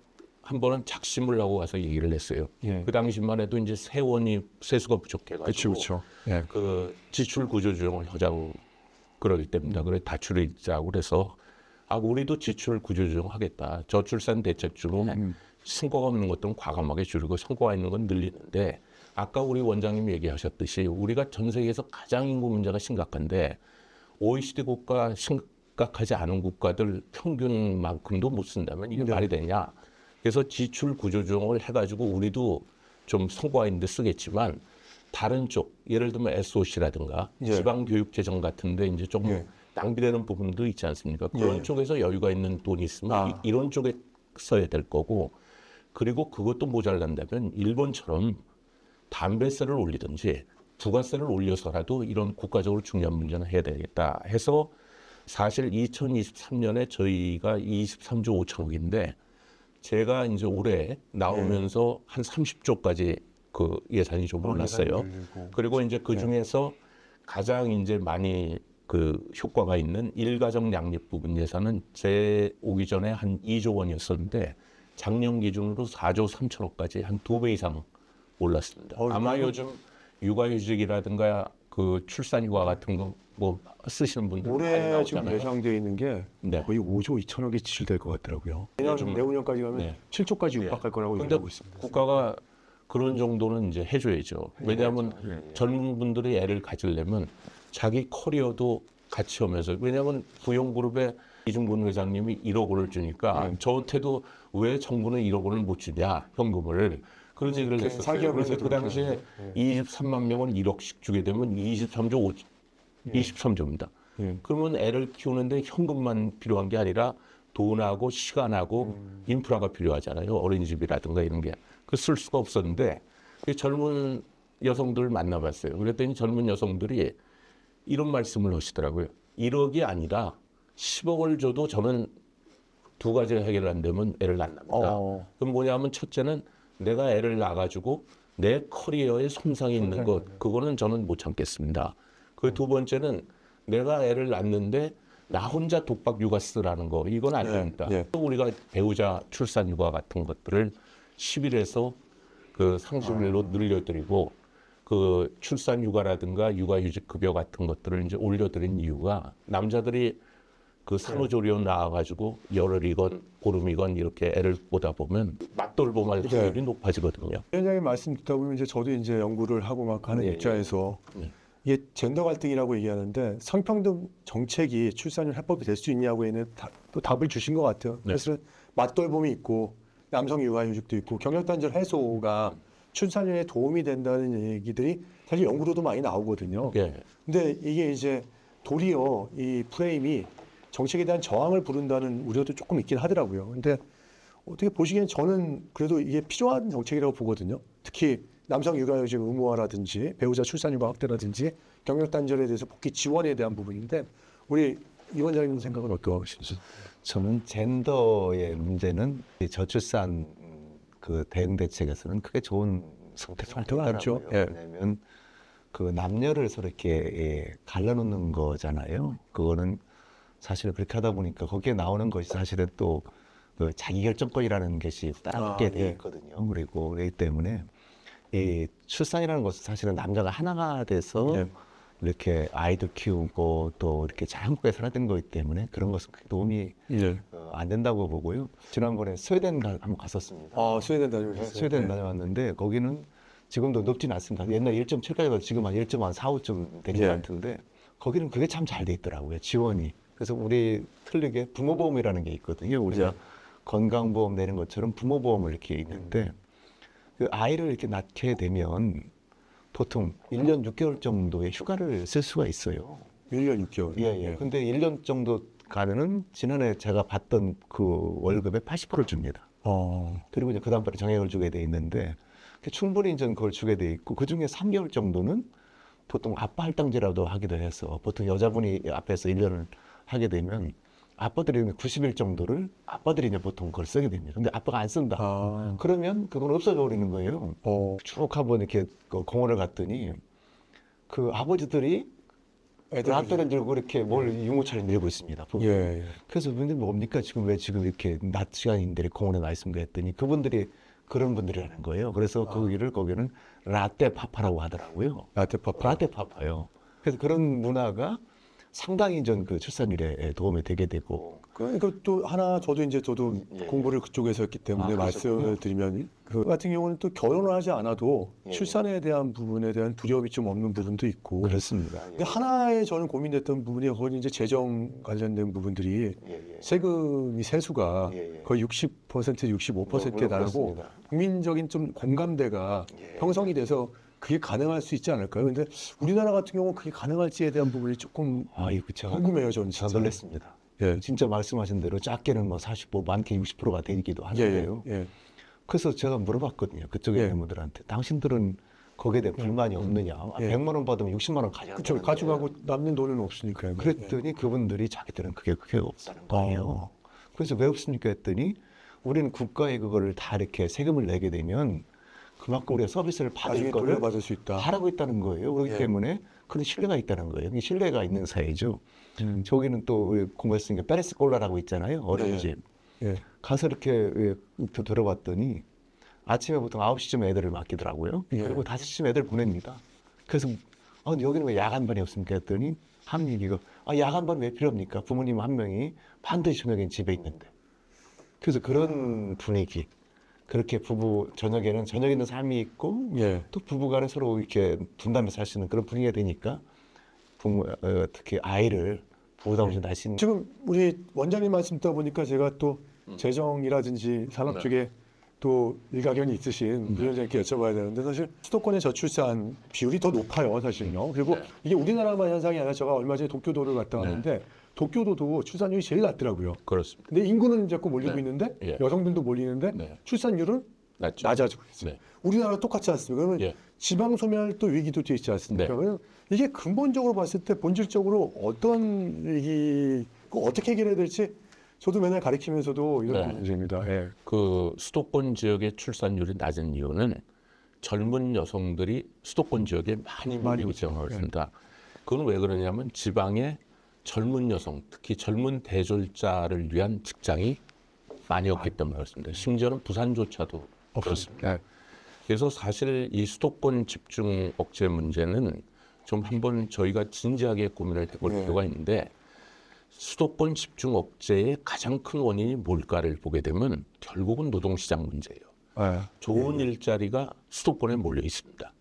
한 번은 작심을 하고 와서 얘기를 했어요. 그 당시만 해도 이제 세수가 부족해가지고 그 지출 구조 조정을 하자고 그러기 때문에 그래 다출을 짜고 그래서 우리도 지출 구조 조정하겠다. 저출산 대책 중에 성과가 없는 것들은 과감하게 줄이고 성과가 있는 건 늘리는데 아까 우리 원장님이 얘기하셨듯이 우리가 전 세계에서 가장 인구 문제가 심각한데 OECD 국가 심각하지 않은 국가들 평균만큼도 못 쓴다면 이게 말이 되냐. 그래서 지출 구조 조정을 해가지고 우리도 좀 성과가 있는데 쓰겠지만 다른 쪽 예를 들면 SOC라든가 지방교육재정 같은데 이제 좀 낭비되는 부분도 있지 않습니까? 그런 쪽에서 여유가 있는 돈이 있으면 이런 쪽에 써야 될 거고 그리고 그것도 모자란다면 일본처럼 담배세를 올리든지 부가세를 올려서라도 이런 국가적으로 중요한 문제는 해야 되겠다 해서 사실 2023년에 저희가 23조 5천억인데 제가 이제 올해 나오면서 한 30조까지 그 예산이 좀 올랐어요. 그리고 이제 그 중에서 가장 이제 많이 그 효과가 있는 일가정 양립 부분 예산은 제 오기 전에 한 2조 원이었었는데 작년 기준으로 4조 3천억까지 한 2배 이상 올랐습니다. 아마 요즘 육아휴직이라든가 그 출산휴가 같은 거 뭐 쓰시는 분들 올해 지금 예상되어 있는 게 거의 5조 2천억이 지출될 것 같더라고요. 내후년까지 가면 7조까지 육박할 거라고 얘기하고 있습니다. 국가가 그런 정도는 이제 해줘야죠. 왜냐하면 젊은 분들이 애를 가지려면 자기 커리어도 같이 오면서 왜냐하면 부영그룹에 이중근 회장님이 1억 원을 주니까 저한테도 왜 정부는 1억 원을 못 주냐 현금을 그런 얘기를 했었어요. 그래서 그 당시에 23만 명은 1억씩 주게 되면 23조입니다. 그러면 애를 키우는데 현금만 필요한 게 아니라 돈하고 시간하고 인프라가 필요하잖아요. 어린이집이라든가 이런 게. 그 쓸 수가 없었는데 젊은 여성들 만나봤어요. 그랬더니 젊은 여성들이 이런 말씀을 하시더라고요. 1억이 아니라 10억을 줘도 저는 두 가지를 해결 안 되면 애를 안 낳는다. 그럼 뭐냐면 첫째는 내가 애를 낳아가지고 내 커리어에 손상이 있는 것 그거는 저는 못 참겠습니다. 그 두 번째는 내가 애를 낳는데 나 혼자 독박 육아 쓰라는 거 이건 안 됩니다. 또 우리가 배우자 출산 육아 같은 것들을 10일에서 그 상주일로 늘려드리고 그 출산 육아라든가 육아휴직 급여 같은 것들을 이제 올려드린 이유가 남자들이 그 산후조리원 나와가지고 열흘이건 보름이건 이렇게 애를 보다 보면 맞돌봄할 확률이 높아지거든요. 위원장님 말씀 듣다 보면 이제 저도 이제 연구를 하고 막 하는 입장에서 이게 젠더 갈등이라고 얘기하는데 성평등 정책이 출산율 해법이 될 수 있냐고에는 또 답을 주신 것 같아요. 그래서 맞돌봄이 있고 남성 육아휴직도 있고 경력단절 해소가 출산율에 도움이 된다는 얘기들이 사실 연구로도 많이 나오거든요. 근데 이게 이제 도리어 이 프레임이 정책에 대한 저항을 부른다는 우려도 조금 있긴 하더라고요. 근데 어떻게 보시기엔 저는 그래도 이게 필요한 정책이라고 보거든요. 특히 남성 육아휴직 의무화라든지 배우자 출산휴가 확대라든지 경력단절에 대해서 복귀 지원에 대한 부분인데 우리 이 원장님 생각은 어떠하시죠? 저는 젠더의 문제는 이 저출산 그 대응 대책에서는 크게 좋은 선택이 아니죠. 왜냐하면 그 남녀를 서로 이렇게 갈라놓는 거잖아요. 그거는 사실 그렇게 하다 보니까 거기에 나오는 것이 사실은 또 그 자기결정권이라는 것이 따라붙게 돼 있거든요. 그리고 그렇기 때문에 이 출산이라는 것은 사실은 남자가 하나가 돼서 이렇게 아이도 키우고 또 이렇게 잘 한국에 살아야 거기 때문에 그런 것은 크게 도움이 안 된다고 보고요. 지난번에 스웨덴 한번 갔었습니다. 스웨덴 다녀오셨어요? 스웨덴 다녀왔는데 거기는 지금도 높진 않습니다. 옛날 1.7까지 가서 지금 한 1.4, 5점 되지 않던데 거기는 그게 참 잘 돼 있더라고요. 지원이. 그래서 우리 틀리게 부모보험이라는 게 있거든요. 우리가 건강보험 내는 것처럼 부모보험을 이렇게 있는데 그 아이를 이렇게 낳게 되면 보통 1년 6개월 정도의 휴가를 쓸 수가 있어요. 1년 6개월. 예. 근데 1년 정도 가면은 지난해 제가 받던 그 월급의 80%를 줍니다. 그리고 이제 그 다음번에 정액을 주게 돼 있는데 충분히 이제 그걸 주게 돼 있고 그 중에 3개월 정도는 보통 아빠 할당제라도 하기도 해서 보통 여자분이 앞에서 1년을 하게 되면 아빠들이 90일 정도를 아빠들이 이제 보통 그걸 쓰게 됩니다. 근데 아빠가 안 쓴다. 그러면 그건 없어져 버리는 거예요. 쭉 한번 이렇게 공원을 갔더니 그 아버지들이 라떼를 들고 이렇게 뭘 유모차를 밀고 있습니다. 그래서 근데 뭡니까 지금 왜 지금 이렇게 낮 시간인데 공원에 나 있습니까 했더니 그분들이 그런 분들이라는 거예요. 그래서 거기는 라떼 파파라고 하더라고요. 라떼 파파요. 그래서 그런 문화가 상당히 전 그 출산율에 도움이 되게 되고. 그러니까 또 하나 저도 공부를 그쪽에서 했기 때문에 말씀을 드리면 그 같은 경우는 또 결혼을 하지 않아도 출산에 대한 부분에 대한 두려움이 좀 없는 부분도 있고 그렇습니다. 근데 하나의 저는 고민됐던 부분이 거기 이제 재정 관련된 부분들이 세금이 세수가 거의 60% 65%에 달하고 국민적인 좀 공감대가 형성이 돼서 그게 가능할 수 있지 않을까요? 근데 우리나라 같은 경우는 그게 가능할지에 대한 부분이 조금 궁금해요. 저는 진짜 놀랐습니다. 진짜 말씀하신 대로 작게는 뭐 45, 많게 60%가 되기도 하는데요. 그래서 제가 물어봤거든요. 그쪽에 있는 분들한테. 당신들은 거기에 대해 불만이 없느냐. 100만 원 받으면 60만 원 가져가는 그렇죠. 가져가고 남는 돈은 없으니까요. 그랬더니 그분들이 자기들은 그게 없다는 거예요. 그래서 왜 없습니까 했더니 우리는 국가에 그거를 다 이렇게 세금을 내게 되면 그만큼 우리가 서비스를 받을 거를 받을 수 있다. 하라고 있다는 거예요. 그렇기 때문에 그런 신뢰가 있다는 거예요. 이게 신뢰가 있는 사회죠. 저기는 또 우리 공부했으니까 페레스 콜라라고 있잖아요. 어린이집. 가서 이렇게 들어봤더니 아침에 보통 9시쯤 애들을 맡기더라고요. 그리고 5시쯤 애들 보냅니다. 그래서 여기는 왜 야간반이 없습니까 했더니 하는 얘기가 야간반 왜 필요합니까? 부모님 한 명이 반드시 저녁엔 집에 있는데. 그래서 그런 분위기. 그렇게 부부 저녁에는 저녁에 있는 삶이 있고 또 부부간에 서로 이렇게 분담해서 살 수 있는 그런 분위기가 되니까 부모 특히 아이를 부담없이 날 수 있는. 지금 우리 원장님 말씀 듣다 보니까 제가 또 재정이라든지 산업 쪽에 또 일가견이 있으신 위원장님께 여쭤봐야 되는데 사실 수도권의 저출산 비율이 더 높아요 사실요. 그리고 이게 우리나라만 현상이 아니라 제가 얼마 전에 도쿄도를 갔다 왔는데 도쿄도도 출산율이 제일 낮더라고요. 그렇습니다. 근데 인구는 자꾸 몰리고 있는데 여성들도 몰리는데 출산율은 낮아지고 있어요. 우리나라 똑같지 않습니까? 그러면 지방 소멸도 위기도 뒤에 있지 않습니까? 그러면 이게 근본적으로 봤을 때 본질적으로 어떤 위기, 어떻게 해결해야 될지 저도 맨날 가르치면서도 이런 문제입니다. 그 수도권 지역의 출산율이 낮은 이유는 젊은 여성들이 수도권 지역에 많이 몰리고 있습니다. 그건 왜 그러냐면 지방에 젊은 여성, 특히 젊은 대졸자를 위한 직장이 많이 없기 때문에 그렇습니다. 심지어는 부산조차도 없었습니다. 그래서 사실 이 수도권 집중 억제 문제는 좀 한번 저희가 진지하게 고민을 해볼 필요가 있는데 수도권 집중 억제의 가장 큰 원인이 뭘까를 보게 되면 결국은 노동시장 문제예요. 좋은 일자리가 수도권에 몰려 있습니다.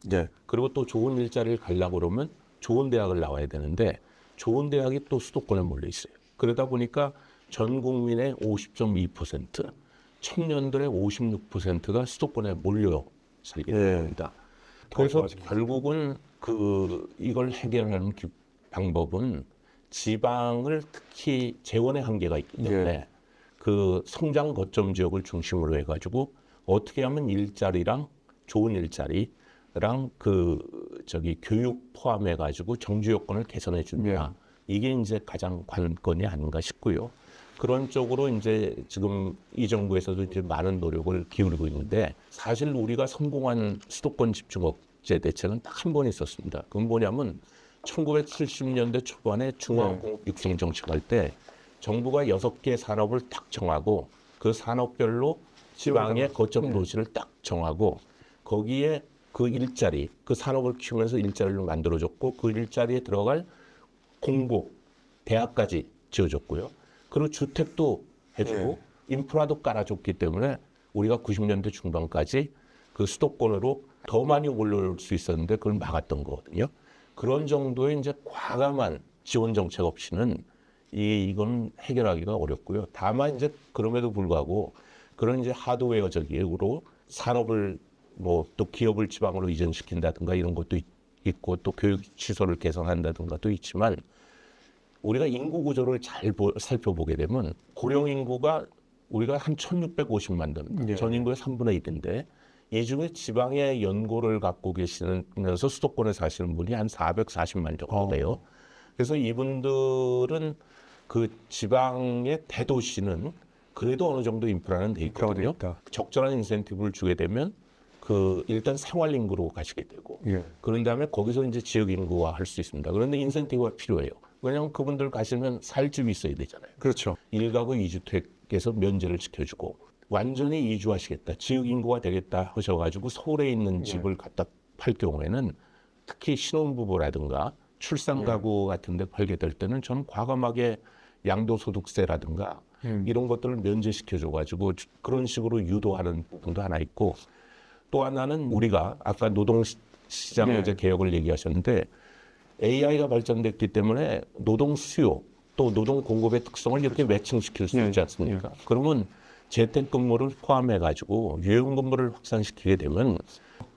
그리고 또 좋은 일자리를 가려고 그러면 좋은 대학을 나와야 되는데 좋은 대학이 또 수도권에 몰려 있어요. 그러다 보니까 전 국민의 50.2%, 청년들의 56%가 수도권에 몰려 살게 됩니다. 그래서 결국은 이걸 해결하는 방법은 지방을 특히 재원의 한계가 있기 때문에 그 성장 거점 지역을 중심으로 해가지고 어떻게 하면 일자리랑 좋은 일자리랑 교육 포함해가지고 정주 여건을 개선해 준다. 이게 이제 가장 관건이 아닌가 싶고요. 그런 쪽으로 이제 지금 이 정부에서도 이제 많은 노력을 기울이고 있는데 사실 우리가 성공한 수도권 집중 억제 대책은 딱 한 번 있었습니다. 그건 뭐냐면 1970년대 초반에 중앙공업 육성 정책할 때 정부가 6개 산업을 딱 정하고 그 산업별로 지방의 거점 도시를 딱 정하고 거기에 그 일자리, 그 산업을 키우면서 일자리를 만들어줬고 그 일자리에 들어갈 공고, 대학까지 지어줬고요. 그리고 주택도 해주고 인프라도 깔아줬기 때문에 우리가 90년대 중반까지 그 수도권으로 더 많이 올라올 수 있었는데 그걸 막았던 거거든요. 그런 정도의 이제 과감한 지원 정책 없이는 이건 해결하기가 어렵고요. 다만 이제 그럼에도 불구하고 그런 이제 하드웨어적으로 산업을 또 기업을 지방으로 이전시킨다든가 이런 것도 있고 또 교육 시설을 개선한다든가 도 있지만 우리가 인구 구조를 잘 살펴보게 되면 고령 인구가 우리가 한 1,650만 명, 전 인구의 3분의 1인데 이 중에 지방에 연고를 갖고 계시면서 수도권에 사시는 분이 한 440만 정도 돼요. 그래서 이분들은 그 지방의 대도시는 그래도 어느 정도 인프라는 돼 있거든요. 적절한 인센티브를 주게 되면 일단 생활 인구로 가시게 되고 그런 다음에 거기서 이제 지역 인구화 할 수 있습니다. 그런데 인센티브가 필요해요. 왜냐하면 그분들 가시면 살 집이 있어야 되잖아요. 그렇죠. 1가구 2주택에서 면제를 지켜주고 완전히 이주하시겠다, 지역 인구가 되겠다 하셔가지고 서울에 있는 집을 갖다 팔 경우에는 특히 신혼부부라든가 출산 가구 같은 데 팔게 될 때는 저는 과감하게 양도소득세라든가 이런 것들을 면제시켜줘가지고 그런 식으로 유도하는 부분도 하나 있고 또 하나는 우리가 아까 노동시장 이제 개혁을 얘기하셨는데 AI가 발전됐기 때문에 노동 수요 또 노동 공급의 특성을 이렇게 매칭시킬 수 있지 않습니까? 그러면 재택근무를 포함해가지고 유연근무를 확산시키게 되면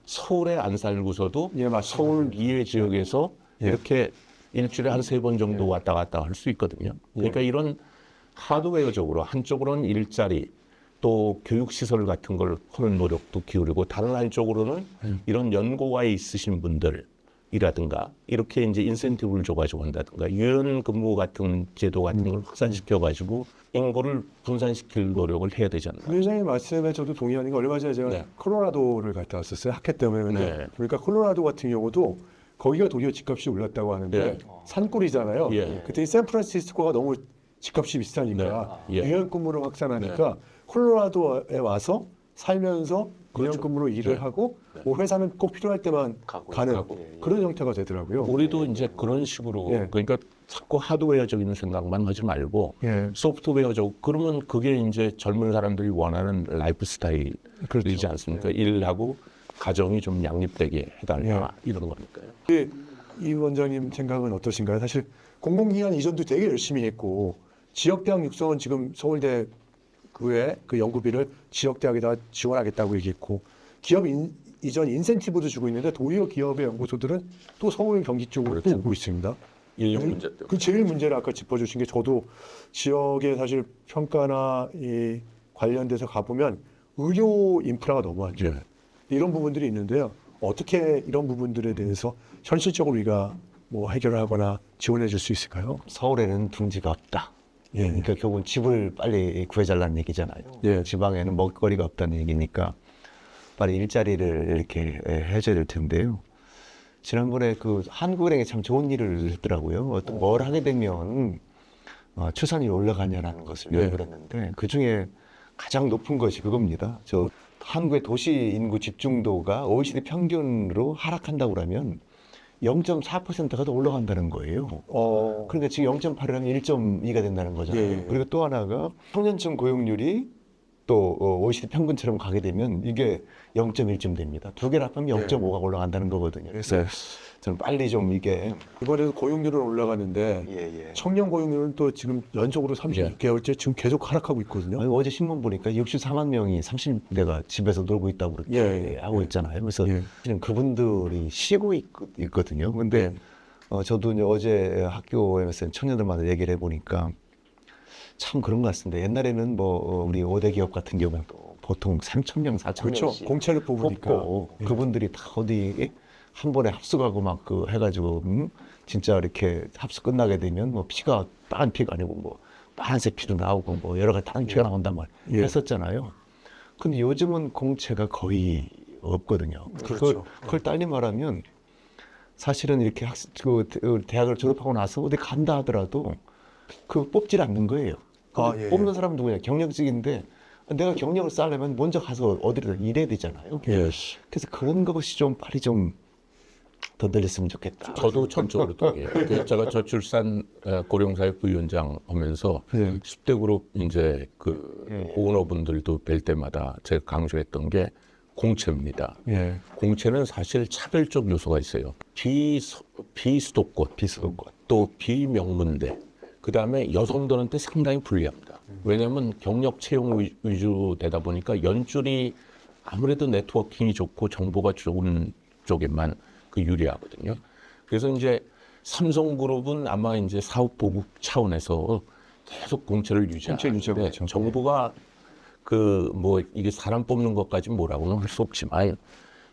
서울에 안 살고서도 서울 이외 지역에서 이렇게 일주일에 한 3번 정도 왔다 갔다 할 수 있거든요. 그러니까 이런 하드웨어적으로 한쪽으로는 일자리 또 교육시설 같은 걸 하는 노력도 기울이고 다른 한쪽으로는 이런 연고가에 있으신 분들이라든가 이렇게 이제 인센티브를 줘가지고 한다든가 유연근무 같은 제도 같은 걸 확산시켜가지고 인구를 분산시킬 노력을 해야 되잖아요. 부회장님 말씀에 저도 동의하는 게 얼마 전에 제가 콜로라도를 갔다 왔었어요. 학회 때문에. 근데 그러니까 콜로라도 같은 경우도 거기가 도리어 집값이 올랐다고 하는데 산골이잖아요. 그때 샌프란시스코가 너무 집값이 비싸니까 유연근무를 확산하니까 콜로라도에 와서 살면서 유연근무로 일을 하고 뭐 회사는 꼭 필요할 때만 가는 그런 형태가 되더라고요. 우리도 이제 그런 식으로 그러니까 자꾸 하드웨어적인 생각만 하지 말고 소프트웨어적 그러면 그게 이제 젊은 사람들이 원하는 라이프 스타일이지 않습니까? 일하고 가정이 좀 양립되게 해달라 이런 거니까요. 이 원장님 생각은 어떠신가요? 사실 공공기관 이전도 되게 열심히 했고 지역대학 육성은 지금 서울대 그외 그 연구비를 지역대학에다 지원하겠다고 얘기했고 기업 이전 인센티브도 주고 있는데 도리어 기업의 연구소들은 또 서울 경기 쪽으로 또 오고 있습니다. 인력 문제 때문에. 그 제일 문제를 아까 짚어주신 게 저도 지역에 사실 평가나 이 관련돼서 가보면 의료 인프라가 너무 안 좋아요. 이런 부분들이 있는데요. 어떻게 이런 부분들에 대해서 현실적으로 우리가 뭐 해결을 하거나 지원해 줄 수 있을까요? 서울에는 둥지가 없다. 그러니까 결국은 집을 빨리 구해달라는 얘기잖아요. 지방에는 먹거리가 없다는 얘기니까 빨리 일자리를 이렇게 해줘야 될 텐데요. 지난번에 그 한국은행이 참 좋은 일을 했더라고요. 어떤 뭘 하게 되면 출산율이 올라가냐라는 것을 연구를 했는데 그 중에 가장 높은 것이 그겁니다. 저 한국의 도시 인구 집중도가 OECD 평균으로 하락한다고 그러면 0.4%가 더 올라간다는 거예요. 그러니까 지금 0.8이라면 1.2가 된다는 거잖아요. 그리고 또 하나가 청년층 고용률이 또 OECD 평균처럼 가게 되면 이게 0.1쯤 됩니다. 두 개를 합하면 0.5가 올라간다는 거거든요. 그래서 저는 빨리 좀 이게 이번에도 고용률은 올라가는데 청년 고용률은 또 지금 연속으로 36개월째 지금 계속 하락하고 있거든요. 아니, 어제 신문 보니까 64만 명이 30대가 집에서 놀고 있다고 그렇게 하고 있잖아요. 그래서 실은 그분들이 쉬고 있거든요. 근데 저도 이제 어제 학교에서 청년들마다 얘기를 해보니까 참 그런 것 같습니다. 옛날에는 뭐 우리 5대 기업 같은 경우는 또 보통 3,000명, 4,000명씩 그렇죠. 공채를 뽑으니까 그분들이 다 어디 한 번에 합숙하고 막 그 해가지고 진짜 이렇게 합숙 끝나게 되면 뭐 피가 빨간 피가 아니고 뭐 파란색 피도 나오고 뭐 여러 가지 다른 피가 나온단 말 했었잖아요. 근데 요즘은 공채가 거의 없거든요. 그렇죠. 그걸 딸리 말하면 사실은 이렇게 대학을 졸업하고 나서 어디 간다 하더라도 그 뽑질 않는 거예요. 뽑는 사람은 누구냐? 경력직인데 내가 경력을 쌓으려면 먼저 가서 어디를 일해야 되잖아요. 그래서 그런 것이 좀 빨리 좀 더 늘렸으면 좋겠다. 저도 전적으로 동의해요. 제가 저출산 고령사회 부위원장 하면서 10대 그룹 이제 그 오너분들도 뵐 때마다 제가 강조했던 게 공채입니다. 공채는 사실 차별적 요소가 있어요. 비수도권, 또 비명문대, 그 다음에 여성들한테 상당히 불리합니다. 왜냐하면 경력 채용 위주 되다 보니까 연줄이 아무래도 네트워킹이 좋고 정보가 좋은 쪽에만 그 유리하거든요. 그래서 이제 삼성그룹은 아마 이제 사업 보급 차원에서 계속 공채를 유지하는데 정부가 그 뭐 이게 사람 뽑는 것까지 뭐라고는 할 수 없지만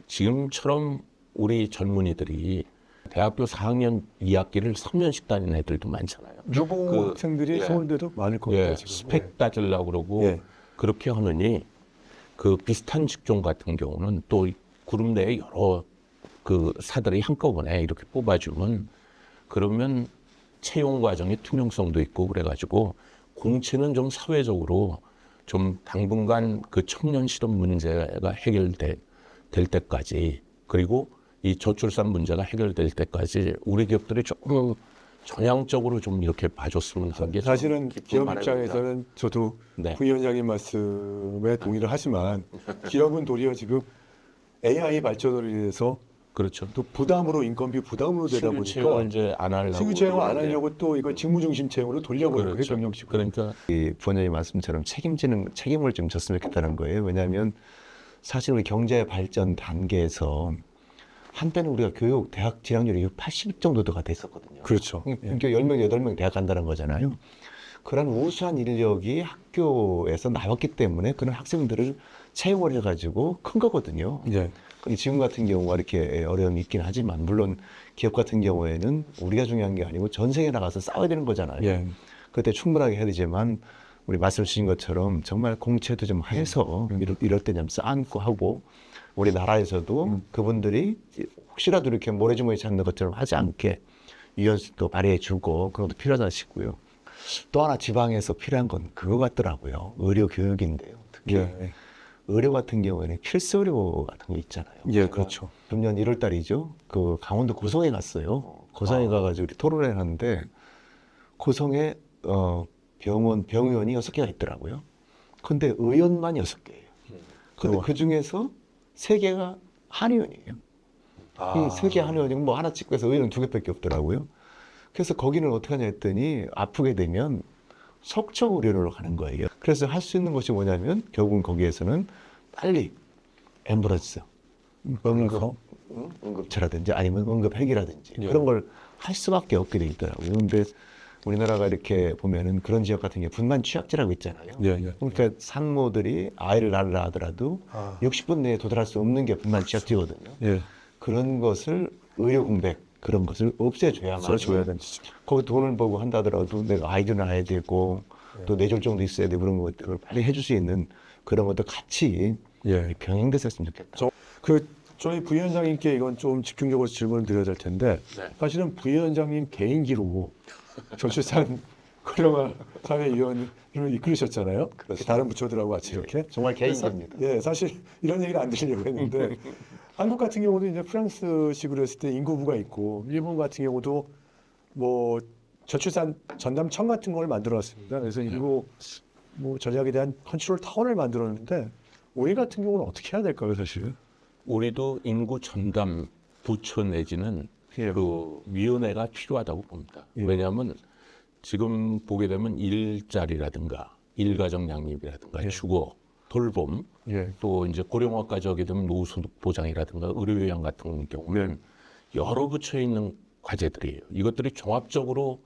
지금처럼 우리 젊은이들이 대학교 4학년 2학기를 3년씩 다니는 애들도 많잖아요. 유보 학생들이 서울대도 많을 것 같아요. 스펙 따지려고 그러고 그렇게 하느니 그 비슷한 직종 같은 경우는 또 그룹 내에 여러 그 사들이 한꺼번에 이렇게 뽑아주면 그러면 채용 과정의 투명성도 있고 그래가지고 공채는 좀 사회적으로 좀 당분간 그 청년 실업 문제가 해결될 때까지 그리고 이 저출산 문제가 해결될 때까지 우리 기업들이 조금 전향적으로 좀 이렇게 봐줬으면 하는 게 사실은 기업 입장에서는 저도 부위원장님 말씀에 동의를 하지만 기업은 도리어 지금 AI 발전으로 인해서 그렇죠. 또 부담으로 인건비 부담으로 되다 보니까 이제 안 하려고 신규 채용 안 하려고 또 이거 직무 중심 채용으로 돌려버려요. 그렇죠. 경영식으로. 그러니까 이 부원장님 말씀처럼 책임을 좀 졌으면 좋겠다는 거예요. 왜냐하면 사실 우리 경제 발전 단계에서 한때는 우리가 교육 대학 진학률이 80 정도가 됐었거든요. 그렇죠. 그러니까 10명, 8명 대학 간다는 거잖아요. 그런 우수한 인력이 학교에서 나왔기 때문에 그런 학생들을 채용을 해가지고 큰 거거든요. 지금 같은 경우가 이렇게 어려움이 있긴 하지만 물론 기업 같은 경우에는 우리가 중요한 게 아니고 전 세계에 나가서 싸워야 되는 거잖아요. 그때 충분하게 해야 되지만 우리 말씀 주신 것처럼 정말 공채도 좀 해서 이럴 때 좀 쌓고 하고 우리나라에서도 그분들이 혹시라도 이렇게 모래주머니 찾는 것처럼 하지 않게 유연성도 발휘해 주고 그런 것도 필요하다 싶고요. 또 하나 지방에서 필요한 건 그거 같더라고요. 의료 교육인데요. 특히 의료 같은 경우에는 필수 의료 같은 거 있잖아요. 그렇죠. 금년 1월 달이죠. 그 강원도 고성에 갔어요. 고성에 가가지고 토론을 하는데 고성에 병원이 6개가 있더라고요. 근데 의원만 6개예요. 근데 그 중에서 3개가 한의원이에요. 3개 한의원이고 뭐 하나 찍고 해서 의원은 2개밖에 없더라고요. 그래서 거기는 어떻게 하냐 했더니 아프게 되면 속초 의료로 가는 거예요. 그래서 할 수 있는 것이 뭐냐면 결국은 거기에서는 빨리 앰뷸런스, 응급차라든지 아니면 응급헬기라든지 그런 걸 할 수밖에 없게 돼 있더라고요. 근데 우리나라가 이렇게 보면은 그런 지역 같은 게 분만 취약지라고 있잖아요. 그러니까 산모들이 아이를 낳으려 하더라도 60분 내에 도달할 수 없는 게 분만 취약지거든요. 그런 것을 의료 공백 그런 것을 없애줘야만 거기 돈을 벌고 한다 하더라도 내가 아이도 낳아야 되고 또 뇌졸중도 있어야 되고 그런 것들을 빨리 해줄 수 있는 그런 것도 같이 병행됐었으면 좋겠다. 그 저희 부위원장님께 이건 좀 집중적으로 질문을 드려야 될 텐데 네. 사실은 부위원장님 개인기로 저출산 고령화 사회위원회를 이끌으셨잖아요. 다른 부처들하고 같이 이렇게. 정말 개인기입니다. 예, 사실 이런 얘기를 안 드리려고 했는데 한국 같은 경우도 이제 프랑스식으로 했을 때 인구부가 있고 일본 같은 경우도 뭐 저출산 전담청 같은 걸 만들어놨습니다. 그래서 일부 뭐 전략에 대한 컨트롤 타워를 만들었는데 우리 같은 경우는 어떻게 해야 될까요, 사실? 우리도 인구 전담 부처 내지는 예. 그 위원회가 필요하다고 봅니다. 예. 왜냐하면 지금 보게 되면 일자리라든가 일가정 양립이라든가 예. 주거, 돌봄, 예. 또 이제 고령화까지 하게 되면 노후소득 보장이라든가 의료요양 같은 경우는 여러 부처에 있는 과제들이에요. 이것들이 종합적으로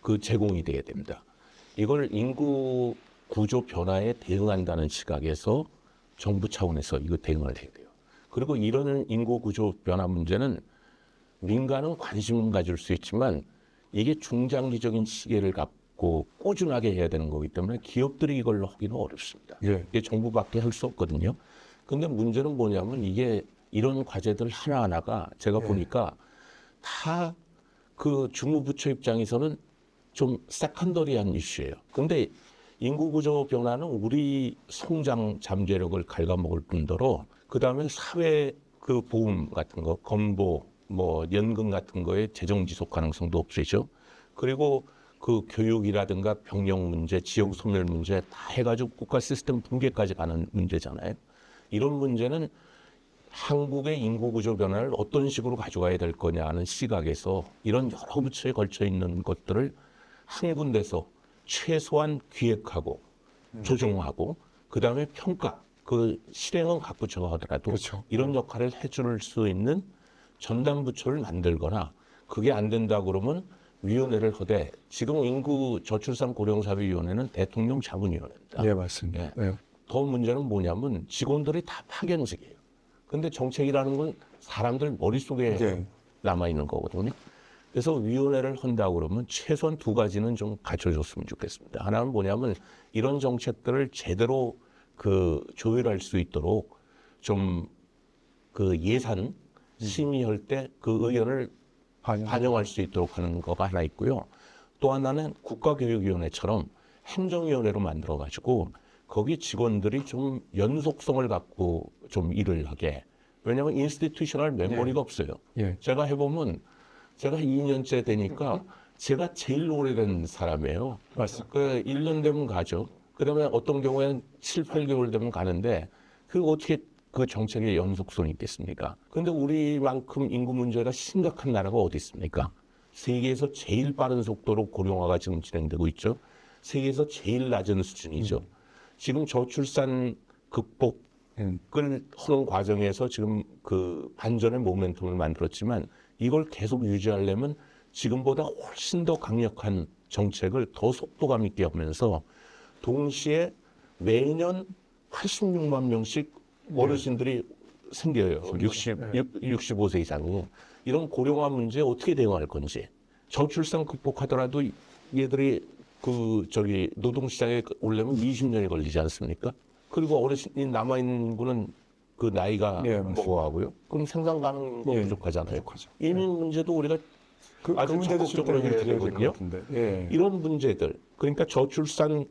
그 제공이 돼야 됩니다. 이걸 인구 구조 변화에 대응한다는 시각에서 정부 차원에서 이거 대응을 해야 돼요. 그리고 이런 인구 구조 변화 문제는 민간은 관심은 가질 수 있지만 이게 중장기적인 시계를 갖고 꾸준하게 해야 되는 거기 때문에 기업들이 이걸 하기는 어렵습니다. 예. 이게 정부밖에 할 수 없거든요. 근데 문제는 뭐냐면 이게 이런 과제들 하나하나가 제가 보니까 다 그 주무부처 입장에서는 좀 세컨더리한 이슈예요. 근데 인구 구조 변화는 우리 성장 잠재력을 갉아먹을 뿐더러 그다음에 사회 그 보험 같은 거, 건보, 뭐 연금 같은 거에 재정 지속 가능성도 없으죠. 그리고 그 교육이라든가 병력 문제, 지역 소멸 문제 다 해가지고 국가 시스템 붕괴까지 가는 문제잖아요. 이런 문제는 한국의 인구 구조 변화를 어떤 식으로 가져가야 될 거냐 하는 시각에서 이런 여러 부처에 걸쳐 있는 것들을 한 군데서 최소한 기획하고 조정하고 그다음에 평가, 그 실행은 각 부처가 하더라도 그렇죠. 이런 역할을 해줄 수 있는 전담 부처를 만들거나 그게 안 된다 그러면 위원회를 하되 지금 인구 저출산 고령사회위원회는 대통령 자문위원회입니다. 예, 맞습니다. 예. 예. 더 문제는 뭐냐면 직원들이 다 파견직이에요. 근데 정책이라는 건 사람들 머릿속에 예. 남아있는 거거든요. 그래서 위원회를 한다고 그러면 최소한 두 가지는 좀 갖춰줬으면 좋겠습니다. 하나는 뭐냐면 이런 정책들을 제대로 그 조율할 수 있도록 좀 그 예산 심의할 때 그 의견을 반영할 수 있도록 하는 거가 하나 있고요. 또 하나는 국가교육위원회처럼 행정위원회로 만들어가지고 거기 직원들이 좀 연속성을 갖고 좀 일을 하게. 왜냐하면 인스티튜셔널 메모리가 없어요. 예. 제가 해보면 제가 2년째 되니까 제가 제일 오래된 사람이에요. 맞습니다. 그 1년 되면 가죠. 그다음에 어떤 경우에는 7, 8개월 되면 가는데 그 어떻게 그 정책의 연속성이 있겠습니까? 근데 우리만큼 인구 문제가 심각한 나라가 어디 있습니까? 세계에서 제일 빠른 속도로 고령화가 지금 진행되고 있죠. 세계에서 제일 낮은 수준이죠. 지금 저출산 극복을 하는 과정에서 지금 그 반전의 모멘텀을 만들었지만 이걸 계속 유지하려면 지금보다 훨씬 더 강력한 정책을 더 속도감 있게 하면서 동시에 매년 86만 명씩 어르신들이 생겨요. 65세 이상이. 이런 고령화 문제에 어떻게 대응할 건지. 저출산 극복하더라도 얘들이 그 저기 노동시장에 오려면 20년이 걸리지 않습니까? 그리고 어르신이 남아있는 분은 그 나이가 먹어가고요. 그럼 생산 가능도 부족하잖아요. 이민 문제도 우리가 아주 문제도 적극적으로 해야 되거든요. 예. 이런 문제들, 그러니까 저출산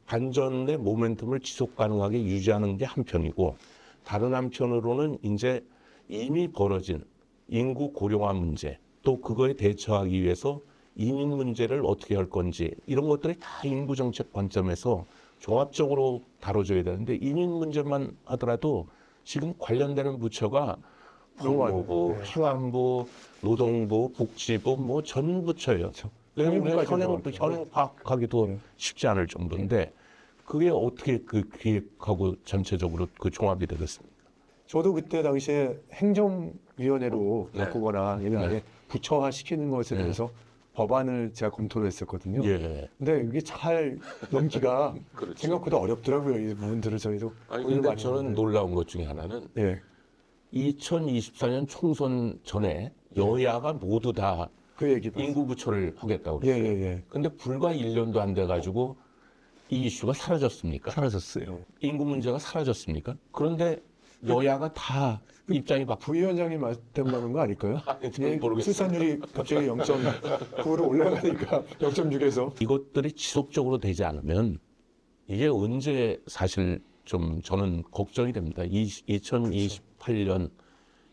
반전의 모멘텀을 지속 가능하게 유지하는 게 한편이고 다른 한편으로는 이제 이미 벌어진 인구 고령화 문제 또 그거에 대처하기 위해서 이민 문제를 어떻게 할 건지 이런 것들이 다 인구 정책 관점에서 종합적으로 다뤄져야 되는데 이민 문제만 하더라도 지금 관련되는 부처가 국무부, 행안부, 노동부, 복지부 뭐 전 부처예요. 현행 파악하기도 쉽지 않을 정도인데 그게 어떻게 그 기획하고 전체적으로 그 종합이 되겠습니까? 저도 그때 당시에 행정위원회로 바꾸거나 아예 부처화 시키는 것에 대해서 법안을 제가 검토를 했었거든요. 예. 근데 이게 잘 넘기가 생각보다 어렵더라고요. 이 부분들을 저희도. 아니, 근데 저는 놀라운 것 중에 하나는 2024년 총선 전에 여야가 모두 다 그 얘기 인구 부처를 하겠다고 그랬어요. 근데 불과 1년도 안 돼가지고 이 이슈가 사라졌습니까? 사라졌어요. 인구 문제가 사라졌습니까? 그런데 여야가 다 입장이 바뀌고 부위원장님 말 때문에 그런 거 아닐까요? 모르겠어요. 출산율이 갑자기 0.9로 올라가니까 0.6에서 이것들이 지속적으로 되지 않으면 이게 언제 사실 좀 저는 걱정이 됩니다. 2028년,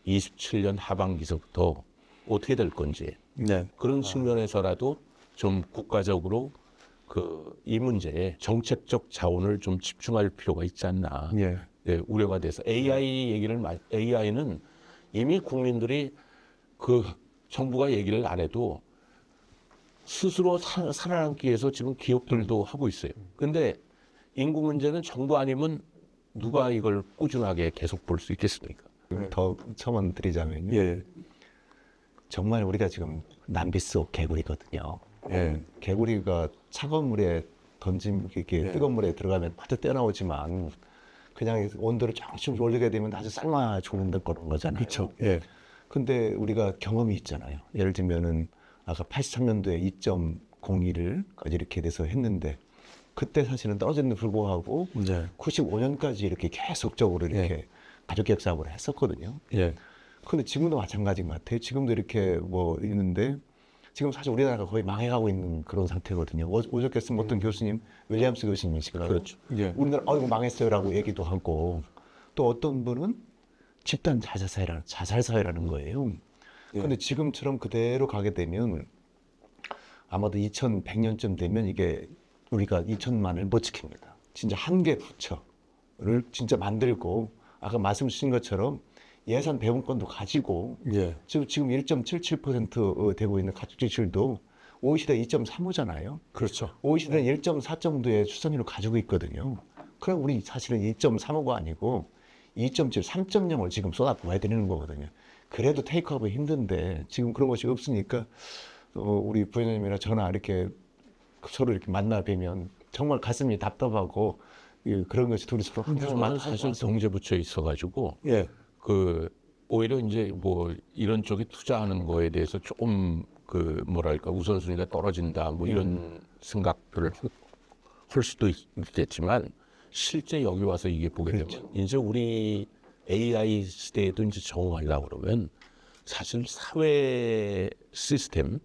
27년 하반기서부터 어떻게 될 건지 네. 그런 측면에서라도 좀 국가적으로 이 문제에 정책적 자원을 좀 집중할 필요가 있지 않나 예. 예, 우려가 돼서 AI는 이미 국민들이 정부가 얘기를 안 해도 스스로 살아남기 위해서 지금 기업들도 하고 있어요. 근데 인구 문제는 정부 아니면 누가 이걸 꾸준하게 계속 볼 수 있겠습니까? 더 첨언 드리자면요. 예. 정말 우리가 지금 남비 속 개구리거든요. 예. 개구리가 차가운 물에 이렇게 예. 뜨거운 물에 들어가면 바로 뛰어나오지만 그냥 온도를 조금씩 올리게 되면 아주 삶아 죽는 그런 거잖아요. 그렇죠. 예. 근데 우리가 경험이 있잖아요. 예를 들면은 아까 83년도에 2.02를 이렇게 돼서 했는데 그때 사실은 떨어졌는데 불구하고 네. 95년까지 이렇게 계속적으로 이렇게 가족개혁 사업을 했었거든요. 예. 근데 지금도 마찬가지인 것 같아요. 지금도 이렇게 뭐 있는데 지금 사실 우리나라가 거의 망해가고 있는 그런 상태거든요. 어저께 쓴 어떤 교수님, 윌리엄스 교수님이시거든요. 그렇죠. 예. 우리나라 이거 망했어요라고 얘기도 하고 또 어떤 분은 집단 자살사회라는 거예요. 예. 근데 지금처럼 그대로 가게 되면 아마도 2100년쯤 되면 이게 우리가 2000만을 못 지킵니다. 진짜 한 개 부처를 진짜 만들고 아까 말씀 주신 것처럼 예산 배분권도 가지고 예. 지금 1.77% 되고 있는 가족 지출도 OECD 2.35잖아요. 그렇죠. OECD는 1.4 정도의 출산율을 가지고 있거든요. 그럼 우리 사실은 2.35가 아니고 2.7, 3.0을 지금 쏟아부어야 되는 거거든요. 그래도 테이크업이 힘든데 지금 그런 것이 없으니까 우리 부회장님이나 저나 이렇게 서로 이렇게 만나 뵈면 정말 가슴이 답답하고 그런 것이 둘이 서로 저는 사실 경제부처에 있어가지고 예. 오히려 이제 뭐 이런 쪽에 투자하는 거에 대해서 조금 뭐랄까 우선순위가 떨어진다 뭐 이런 생각들을 할 수도 있겠지만 실제 여기 와서 이게 보게 되면 이제 우리 AI 시대에도 이제 적응하려고 그러면 사실 사회 시스템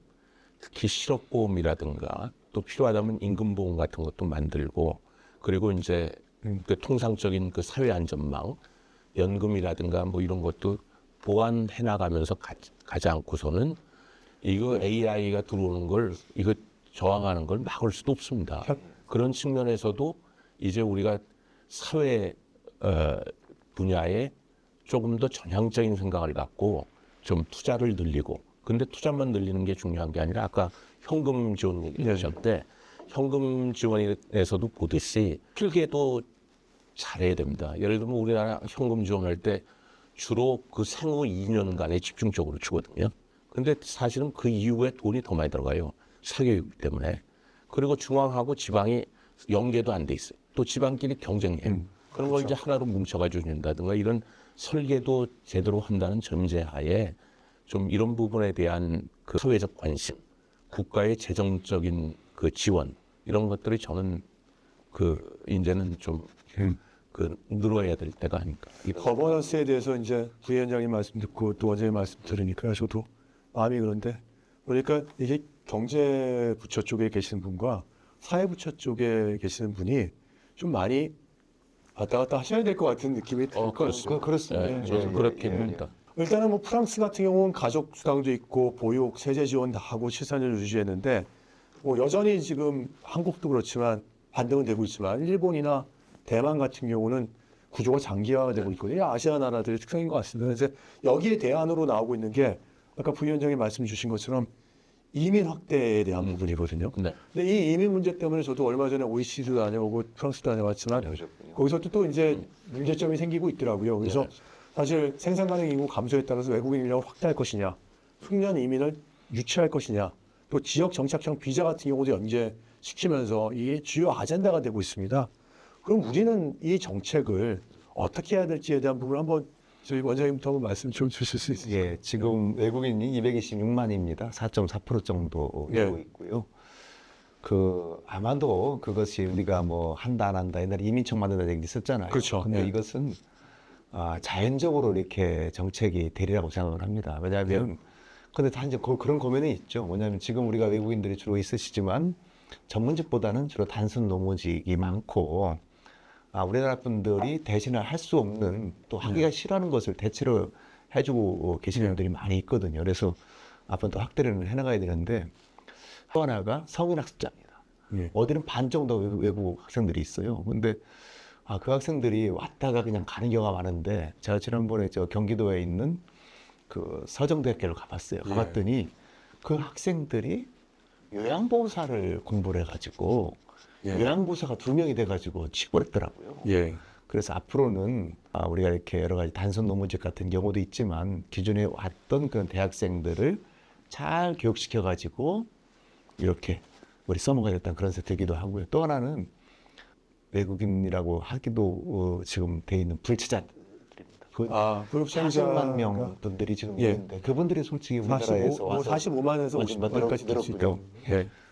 특히 실업보험이라든가 또 필요하다면 임금보험 같은 것도 만들고 그리고 이제 통상적인 사회 안전망 연금이라든가 뭐 이런 것도 보완해 나가면서 가지 않고서는 이거 AI가 들어오는 걸 이거 저항하는 걸 막을 수도 없습니다. 그런 측면에서도 이제 우리가 사회 분야에 조금 더 전향적인 생각을 갖고 좀 투자를 늘리고 근데 투자만 늘리는 게 중요한 게 아니라 아까 현금 지원 얘기하셨는데 현금 지원에서도 보듯이 필계도 잘해야 됩니다. 예를 들면 우리나라 현금 지원할 때 주로 생후 2년간에 집중적으로 주거든요. 근데 사실은 그 이후에 돈이 더 많이 들어가요. 사교육 때문에. 그리고 중앙하고 지방이 연계도 안 돼 있어요. 또 지방끼리 경쟁해요. 그런 걸 이제 하나로 뭉쳐가지고 준다든가 이런 설계도 제대로 한다는 전제하에 좀 이런 부분에 대한 사회적 관심, 국가의 재정적인 지원 이런 것들이 저는 이제는 좀 늘어야 될 때가 아닐까. 거버넌스에 대해서 이제 부위원장님 말씀 듣고 또 원장님 말씀 들으니까 저도 마음이 그런데 그러니까 이게 경제부처 쪽에 계시는 분과 사회부처 쪽에 계시는 분이 좀 많이 왔다 갔다 하셔야 될 것 같은 느낌이 들 것 같습니다. 그렇습니다. 네, 저는 그렇게 봅니다. 일단은 뭐 프랑스 같은 경우는 가족 수당도 있고 보육, 세제 지원 다 하고 출산율 유지했는데 뭐 여전히 지금 한국도 그렇지만 반등은 되고 있지만 일본이나 대만 같은 경우는 구조가 장기화가 되고 있거든요. 아시아 나라들의 특성인 것 같습니다. 그래서 여기에 대안으로 나오고 있는 게 아까 부위원장이 말씀 주신 것처럼 이민 확대에 대한 부분이거든요. 네. 근데 이 이민 문제 때문에 저도 얼마 전에 OECD도 다녀오고 프랑스도 다녀왔지만 거기서 또 이제 문제점이 생기고 있더라고요. 그래서 사실 생산 가능 인구 감소에 따라서 외국인 인력을 확대할 것이냐, 숙련 이민을 유치할 것이냐, 또 지역 정착형 비자 같은 경우도 연계시키면서 이게 주요 아젠다가 되고 있습니다. 그럼 우리는 이 정책을 어떻게 해야 될지에 대한 부분을 한번 저희 원장님부터 한번 말씀 좀 주실 수 있으세요? 예, 지금 외국인이 226만입니다. 4.4% 정도 되고 있고요. 아마도 그것이 우리가 뭐 한다 안 한다 옛날에 이민청 만든다는 얘기 있었잖아요. 그렇죠. 근데 예. 이것은 자연적으로 이렇게 정책이 되리라고 생각을 합니다. 왜냐하면 근데 단지 그런 고민이 있죠. 뭐냐면 지금 우리가 외국인들이 주로 있으시지만 전문직보다는 주로 단순 노무직이 많고 우리나라 분들이 대신을 할 수 없는 또 하기가 싫어하는 것을 대체로 해주고 계시는 분들이 많이 있거든요. 그래서 앞으로 또 확대를 해나가야 되는데 또 하나가 성인학습자입니다. 어디는 반 정도 외국 학생들이 있어요. 근데 그 학생들이 왔다가 그냥 가는 경우가 많은데 제가 지난번에 저 경기도에 있는 그 서정대학교를 가봤어요. 가봤더니 그 학생들이 요양보호사를 공부를 해가지고 요양보호사가 2명이 돼가지고 취업했더라고요. 그래서 앞으로는 우리가 이렇게 여러 가지 단순 노무직 같은 경우도 있지만 기존에 왔던 그런 대학생들을 잘 교육시켜가지고 이렇게 우리 써먹어야겠다는 그런 생각이 들기도 하고요. 또 하나는 외국인이라고 하기도 지금 돼 있는 불치자들입니다. 그 40만 명 분들이 지금 있는데 그분들이 솔직히 우리나라에서 와서 45만에서 50만까지 될 수 있죠.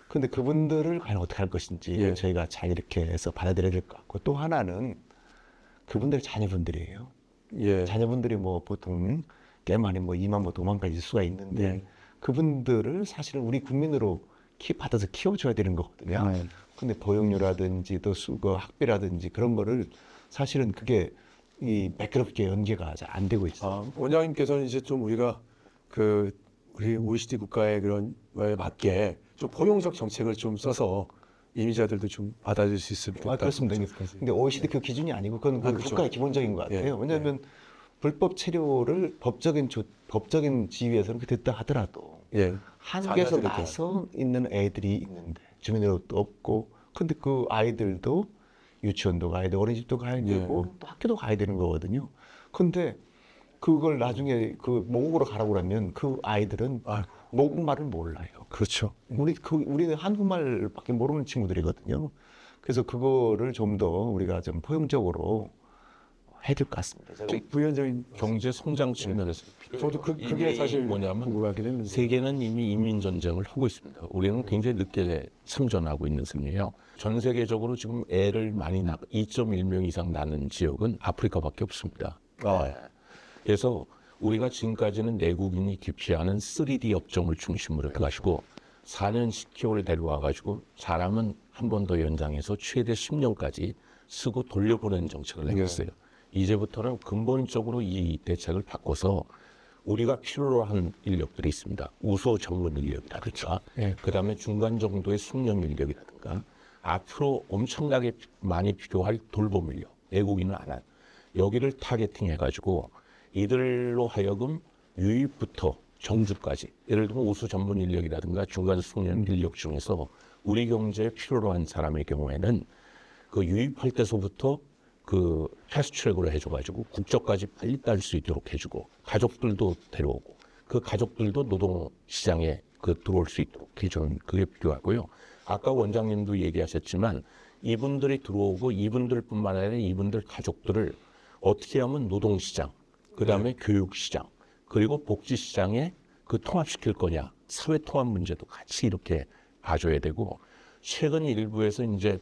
근데 그분들을 과연 어떻게 할 것인지 저희가 잘 이렇게 해서 받아들여야 될 것 같고 또 하나는 그분들 자녀분들이에요. 자녀분들이 뭐 보통 꽤 많이 뭐 2만 뭐 5만까지 있을 수가 있는데 그분들을 사실은 우리 국민으로 받아서 키워줘야 되는 거거든요. 근데 보육료라든지 또 학비라든지 그런 거를 사실은 그게 이 매끄럽게 연계가 잘 안 되고 있어요. 원장님께서는 이제 좀 우리가 우리 OECD 국가의 그런 거에 맞게 좀 포용적 정책을 좀 써서 이민자들도 좀 받아줄 수 있으면 좋겠다. 그렇습니다. 근데 OECD 그 기준이 아니고 그건 그렇죠. 국가의 기본적인 것 같아요. 왜냐하면 불법 체류를 법적인 지위에서는 됐다 하더라도 한국에서 나서 있는 애들이 있는데 주민등록도 없고 근데 그 아이들도 유치원도 가야 되고 어린이집도 가야 되고 또 학교도 가야 되는 거거든요. 근데 그걸 나중에 그 모국으로 가라고 그러면 그 아이들은 모국말을 몰라요. 그렇죠. 우리는 한국말밖에 모르는 친구들이거든요. 그래서 그거를 좀 더 우리가 좀 포용적으로 해야 될 것 같습니다. 부연적인 경제 성장 측면에서 저도 그게 사실 뭐냐면 궁금하긴 했는데 세계는 이미 이민 전쟁을 하고 있습니다. 우리는 굉장히 늦게 참전하고 있는 셈이에요. 전 세계적으로 지금 애를 많이 2.1명 이상 낳는 지역은 아프리카밖에 없습니다. 그래서 우리가 지금까지는 내국인이 기피하는 3D 업종을 중심으로 해가지고 4년 10개월 데려와가지고 잘하면 한 번 더 연장해서 최대 10년까지 쓰고 돌려보내는 정책을 내렸어요. 이제부터는 근본적으로 이 대책을 바꿔서 우리가 필요로 한 인력들이 있습니다. 우수 전문 인력이라든가 그다음에 중간 정도의 숙련 인력이라든가 앞으로 엄청나게 많이 필요할 돌봄 인력, 외국인은 안 한 여기를 타겟팅해가지고 이들로 하여금 유입부터 정주까지 예를 들면 우수 전문 인력이라든가 중간 숙련 인력 중에서 우리 경제에 필요로 한 사람의 경우에는 그 유입할 때서부터 그 패스트트랙으로 해줘가지고 국적까지 빨리 딸 수 있도록 해주고 가족들도 데려오고 그 가족들도 노동시장에 들어올 수 있도록 해주는 그게 필요하고요. 아까 원장님도 얘기하셨지만 이분들이 들어오고 이분들뿐만 아니라 이분들 가족들을 어떻게 하면 노동시장, 그다음에 교육시장, 그리고 복지시장에 통합시킬 거냐, 사회 통합 문제도 같이 이렇게 봐줘야 되고 최근 일부에서 이제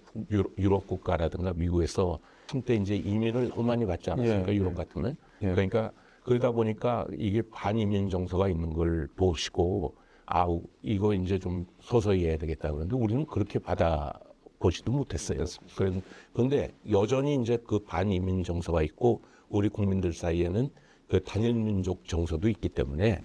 유럽 국가라든가 미국에서 한때 이제 이민을 너무 많이 받지 않았습니까? 유럽 같으면. 그러니까 그러다 보니까 이게 반이민 정서가 있는 걸 보시고 이거 이제 좀 서서히 해야 되겠다 그러는데 우리는 그렇게 받아보지도 못했어요. 그런데 여전히 이제 그 반이민 정서가 있고 우리 국민들 사이에는 그 단일 민족 정서도 있기 때문에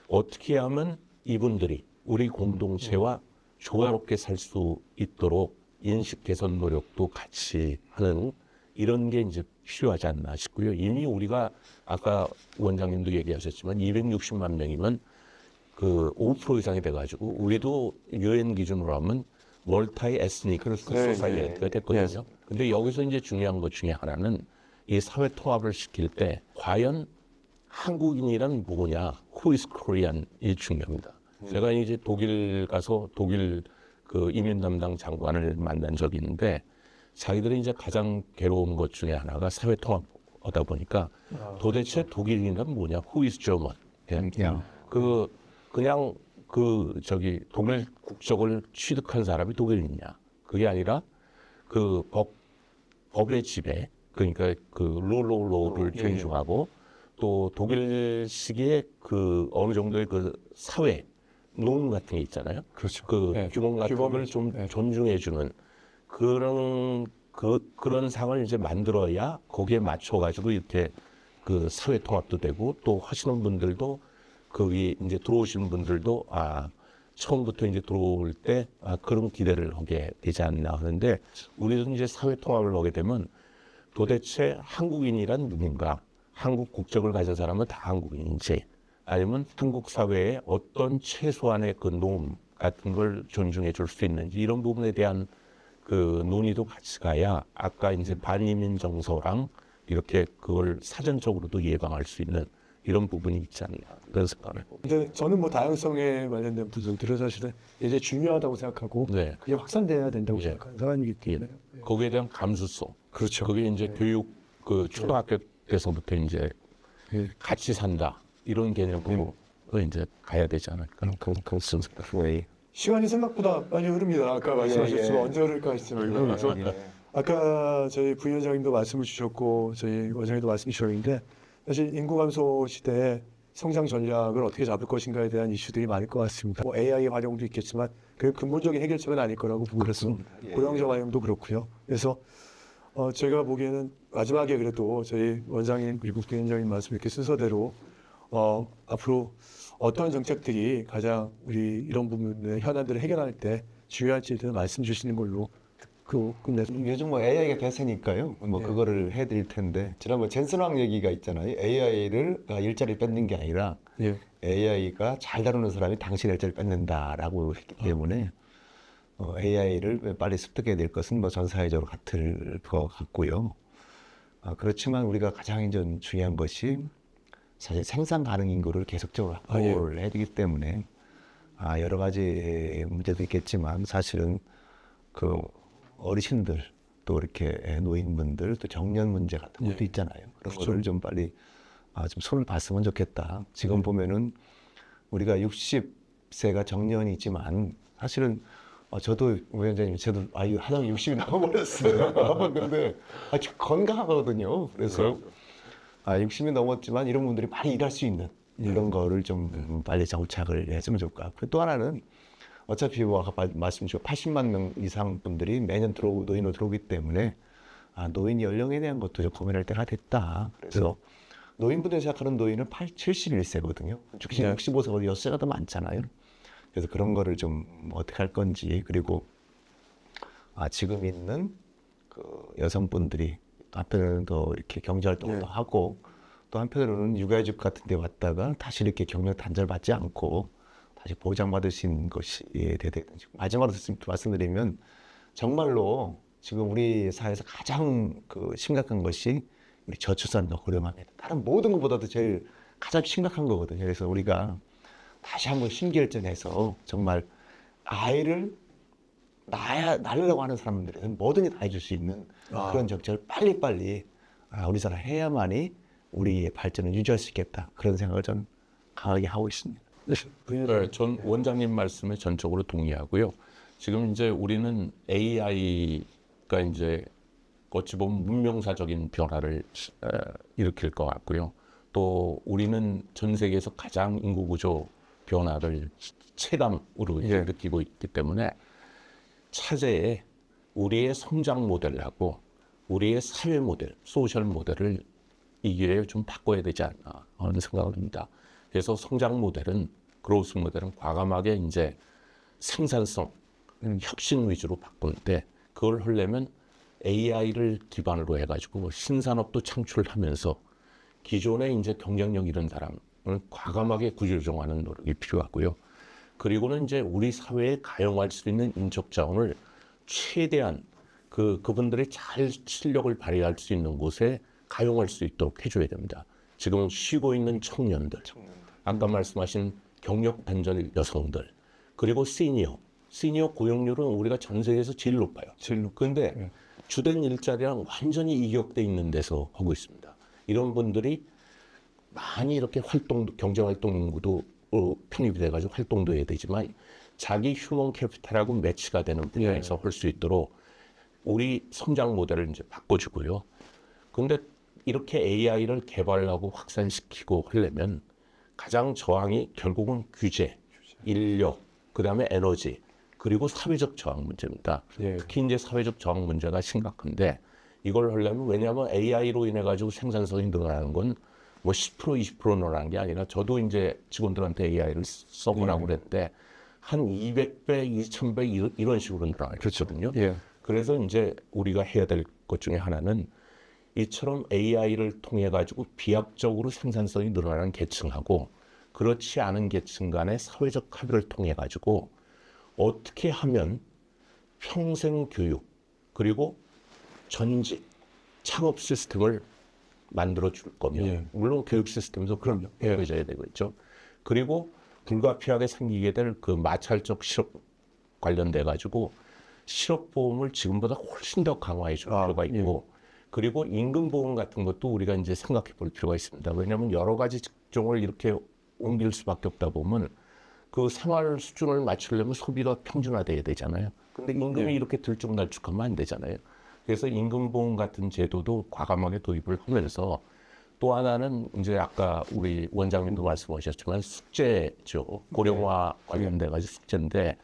어떻게 하면 이분들이 우리 공동체와 조화롭게 살 수 있도록 인식 개선 노력도 같이 하는 이런 게 이제 필요하지 않나 싶고요. 이미 우리가 아까 원장님도 얘기하셨지만 260만 명이면 그 5% 이상이 돼가지고 우리도 유엔 기준으로 하면 멀타이 에스닉 소사이어티가 됐거든요. 근데 여기서 이제 중요한 것 중에 하나는 이 사회 통합을 시킬 때 과연 한국인이란 뭐냐, Who is Korean 이 중요합니다. 제가 이제 독일 가서 독일 그 이민 담당 장관을 만난 적이 있는데 자기들이 이제 가장 괴로운 것 중에 하나가 사회 통합하다 보니까 도대체 독일인은 뭐냐, Who is German? 그냥 독일 국적을 취득한 사람이 독일인이냐? 그게 아니라 그 법의 집에 그러니까 그 롤을 존중하고 또 독일식의 그 어느 정도의 그 사회 논 같은 게 있잖아요. 그렇죠. 그 네. 규범 같은 규범을 걸 좀 존중해주는 그런 상을 이제 만들어야 거기에 맞춰가지고 이렇게 그 사회 통합도 되고 또 하시는 분들도 거기 이제 들어오시는 분들도 처음부터 이제 들어올 때 그런 기대를 하게 되지 않나 하는데 우리도 이제 사회 통합을 하게 되면 도대체 한국인이란 누군가, 한국 국적을 가진 사람은 다 한국인인지 아니면 한국 사회의 어떤 최소한의 그 norm 같은 걸 존중해 줄 수 있는지 이런 부분에 대한 그 논의도 같이 가야 아까 이제 반이민 정서랑 이렇게 그걸 사전적으로도 예방할 수 있는 이런 부분이 있지 않나 그런 생각을 해봅니다. 근데 저는 뭐 다양성에 관련된 분들은 사실은 이제 중요하다고 생각하고 네. 그게 확산돼야 된다고 예. 생각하는 사람이기 때문에 거기에 대한 감수성. 그렇죠. 그게 이제 교육 그 초등학교 때서부터 이제 같이 산다 이런 개념으로 이제 가야 되지 않을까 그런 생각. 시간이 생각보다 빨리 흐릅니다. 아까 말씀하셨지만 언제 흐를까 했지만 그래서 아까 저희 부위원장님도 말씀을 주셨고 저희 원장님도 말씀 주셨는데 사실 인구 감소 시대에 성장 전략을 어떻게 잡을 것인가에 대한 이슈들이 많을 것 같습니다. 뭐 AI 활용도 있겠지만 그 근본적인 해결책은 아닐 거라고 보고 있습니다. 고령자 활용도 그렇고요. 그래서 제가 보기에는 마지막에 그래도 저희 원장님 그리고 부위원장님 말씀 이렇게 순서대로 앞으로 어떤 정책들이 가장 우리 이런 부분의 현안들을 해결할 때 중요할지에 대해서 말씀 주시는 걸로 끝냈습니다. 요즘 뭐 AI가 대세니까요. 뭐 그거를 해드릴 텐데 지난번 젠슨왕 얘기가 있잖아요. AI를 일자리를 뺏는 게 아니라 AI가 잘 다루는 사람이 당신 일자리를 뺏는다라고 했기 때문에 AI를 빨리 습득해야 될 것은 뭐 전 사회적으로 같을 것 같고요. 그렇지만 우리가 가장 좀 중요한 것이 사실 생산 가능 인구를 계속적으로 확보를 해야 되기 때문에 여러 가지 문제도 있겠지만 사실은 그 어르신들 또 이렇게 노인분들 또 정년 문제 같은 것도 있잖아요. 그런 거를 좀 빨리 좀 손을 봤으면 좋겠다. 지금 보면은 우리가 60세가 정년이지만 사실은 저도 위원장님 저도 하당 60이 넘어버렸어요. 근데 아직 건강하거든요. 그래서 60이 넘었지만 이런 분들이 많이 일할 수 있는 이런 거를 좀 빨리 정착을 했으면 좋을 것 같고 또 하나는 어차피 뭐 아까 말씀 주신 80만 명 이상 분들이 매년 노인으로 들어오기 때문에 노인 연령에 대한 것도 좀 고민할 때가 됐다. 그래서 노인분들 생각하는 노인은 71세거든요. 65세보다 6세가 더 많잖아요. 그래서 그런 거를 좀 어떻게 할 건지 그리고 지금 있는 그 여성분들이 한편으로는 더 이렇게 경제활동도 하고 또 한편으로는 육아휴직 같은 데 왔다가 다시 이렇게 경력 단절받지 않고 다시 보장받을 수 있는 것이 마지막으로 말씀드리면 정말로 지금 우리 사회에서 가장 그 심각한 것이 우리 저출산과 고령화입니다. 다른 모든 것보다도 제일 가장 심각한 거거든요. 그래서 우리가 다시 한번 심기일전해서 정말 아이를 낳으려고 하는 사람들은 뭐든지 다 해줄 수 있는 그런 정책을 빨리빨리 우리나라 해야만이 우리의 발전을 유지할 수 있겠다. 그런 생각을 저는 강하게 하고 있습니다. 네, 전 원장님 말씀에 전적으로 동의하고요. 지금 이제 우리는 AI가 이제 어찌 보면 문명사적인 변화를 일으킬 것 같고요. 또 우리는 전 세계에서 가장 인구구조 변화를 체감으로 느끼고 있기 때문에 차제에 우리의 성장 모델하고 우리의 사회 모델, 소셜 모델을 이 기회에 좀 바꿔야 되지 않나 하는 생각을 합니다. 그래서 성장 모델은 그로스 모델은 과감하게 이제 생산성, 혁신 위주로 바꾸는데 그걸 하려면 AI를 기반으로 해가지고 신산업도 창출하면서 기존에 이제 경쟁력 잃은 사람을 과감하게 구조조정하는 노력이 필요하고요. 그리고는 이제 우리 사회에 가용할 수 있는 인적 자원을 최대한 그분들이 잘 실력을 발휘할 수 있는 곳에 가용할 수 있도록 해줘야 됩니다. 지금 쉬고 있는 청년들, 아까 말씀하신 경력 단절 여성들, 그리고 시니어 고용률은 우리가 전 세계에서 제일 높아요. 그런데 주된 일자리랑 완전히 이격돼 있는 데서 하고 있습니다. 이런 분들이 많이 이렇게 경제활동 인구도 편입이 돼가지고 활동도 해야 되지만 자기 휴먼 캐피탈하고 매치가 되는 분야에서 할 수 있도록 우리 성장 모델을 이제 바꿔주고요. 근데 이렇게 AI를 개발하고 확산시키고 하려면 가장 저항이 결국은 규제, 인력, 그다음에 에너지, 그리고 사회적 저항 문제입니다. 예. 특히 이제 사회적 저항 문제가 심각한데 이걸 하려면 왜냐하면 AI로 인해 가지고 생산성이 늘어나는 건 뭐 10% 20% 늘어나는 게 아니라 저도 이제 직원들한테 AI를 써보라고 그랬는데 한 200배, 2000배 이런 식으로 늘어나거든요. 예. 그래서 이제 우리가 해야 될 것 중에 하나는 이처럼 AI를 통해 가지고 비약적으로 생산성이 늘어나는 계층하고 그렇지 않은 계층 간의 사회적 합의를 통해 가지고 어떻게 하면 평생 교육 그리고 전직 창업 시스템을 만들어 줄 거며 예. 물론 교육 시스템도 그럼요. 해줘야 되겠죠. 그리고 불가피하게 생기게 될 그 마찰적 실업 관련돼 가지고 실업보험을 지금보다 훨씬 더 강화해 줄 필요가 있고 그리고 임금보험 같은 것도 우리가 이제 생각해 볼 필요가 있습니다. 왜냐하면 여러 가지 직종을 이렇게 옮길 수밖에 없다 보면 그 생활 수준을 맞추려면 소비가 평준화돼야 되잖아요. 근데 임금이 이렇게 들쭉날쭉하면 안 되잖아요. 그래서 임금보험 같은 제도도 과감하게 도입을 하면서 또 하나는 이제 아까 우리 원장님도 말씀하셨지만 숙제죠. 고령화 관련돼 가지고 숙제인데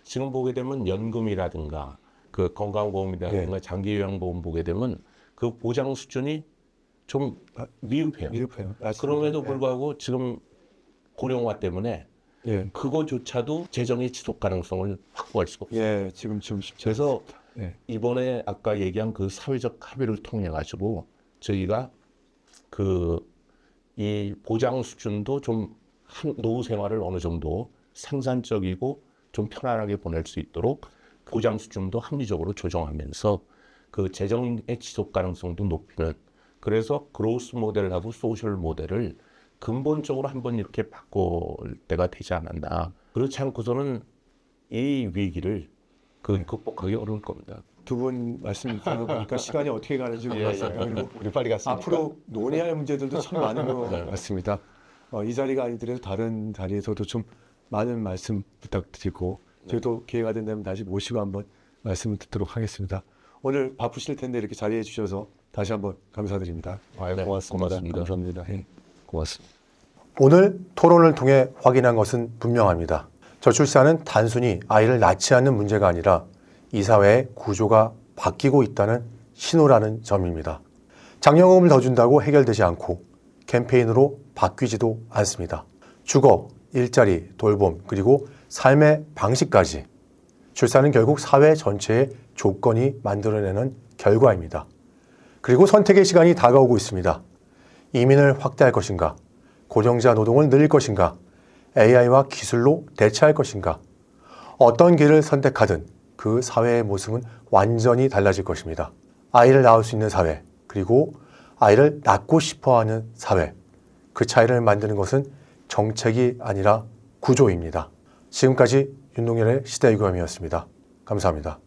지금 보게 되면 연금이라든가 그 건강보험이라든가 장기요양보험 보게 되면 그 보장 수준이 좀 미흡해요. 그럼에도 불구하고 지금 고령화 때문에 그거조차도 재정의 지속 가능성을 확보할 수가 없어요. 예, 지금 좀 쉽지 그래서 이번에 아까 얘기한 그 사회적 합의를 통해 가지고 저희가 그 이 보장 수준도 좀 노후 생활을 어느 정도 생산적이고 좀 편안하게 보낼 수 있도록 보장 수준도 합리적으로 조정하면서 그 재정의 지속 가능성도 높이는 그래서 그로스 모델하고 소셜 모델을 근본적으로 한번 이렇게 바꿀 때가 되지 않았나. 그렇지 않고서는 이 위기를 극복하기 어려울 겁니다. 두 분 말씀 들어보니까 시간이 어떻게 가는지 몰랐어요. 그리고 우리 빨리 갔으니까. 앞으로 논의할 문제들도 참 많은 것 같습니다. 이 자리가 아니더라도 다른 자리에서도 좀 많은 말씀 부탁드리고 저희도 기회가 된다면 다시 모시고 한번 말씀을 듣도록 하겠습니다. 오늘 바쁘실 텐데 이렇게 자리해 주셔서 다시 한번 감사드립니다. 고맙습니다. 감사합니다. 고맙습니다. 오늘 토론을 통해 확인한 것은 분명합니다. 저출산은 단순히 아이를 낳지 않는 문제가 아니라 이 사회의 구조가 바뀌고 있다는 신호라는 점입니다. 장려금을 더 준다고 해결되지 않고 캠페인으로 바뀌지도 않습니다. 주거, 일자리, 돌봄, 그리고 삶의 방식까지 출산은 결국 사회 전체의 조건이 만들어내는 결과입니다. 그리고 선택의 시간이 다가오고 있습니다. 이민을 확대할 것인가? 고령자 노동을 늘릴 것인가? AI와 기술로 대체할 것인가? 어떤 길을 선택하든 그 사회의 모습은 완전히 달라질 것입니다. 아이를 낳을 수 있는 사회, 그리고 아이를 낳고 싶어하는 사회. 그 차이를 만드는 것은 정책이 아니라 구조입니다. 지금까지 윤동열의 시대이구함이었습니다. 감사합니다.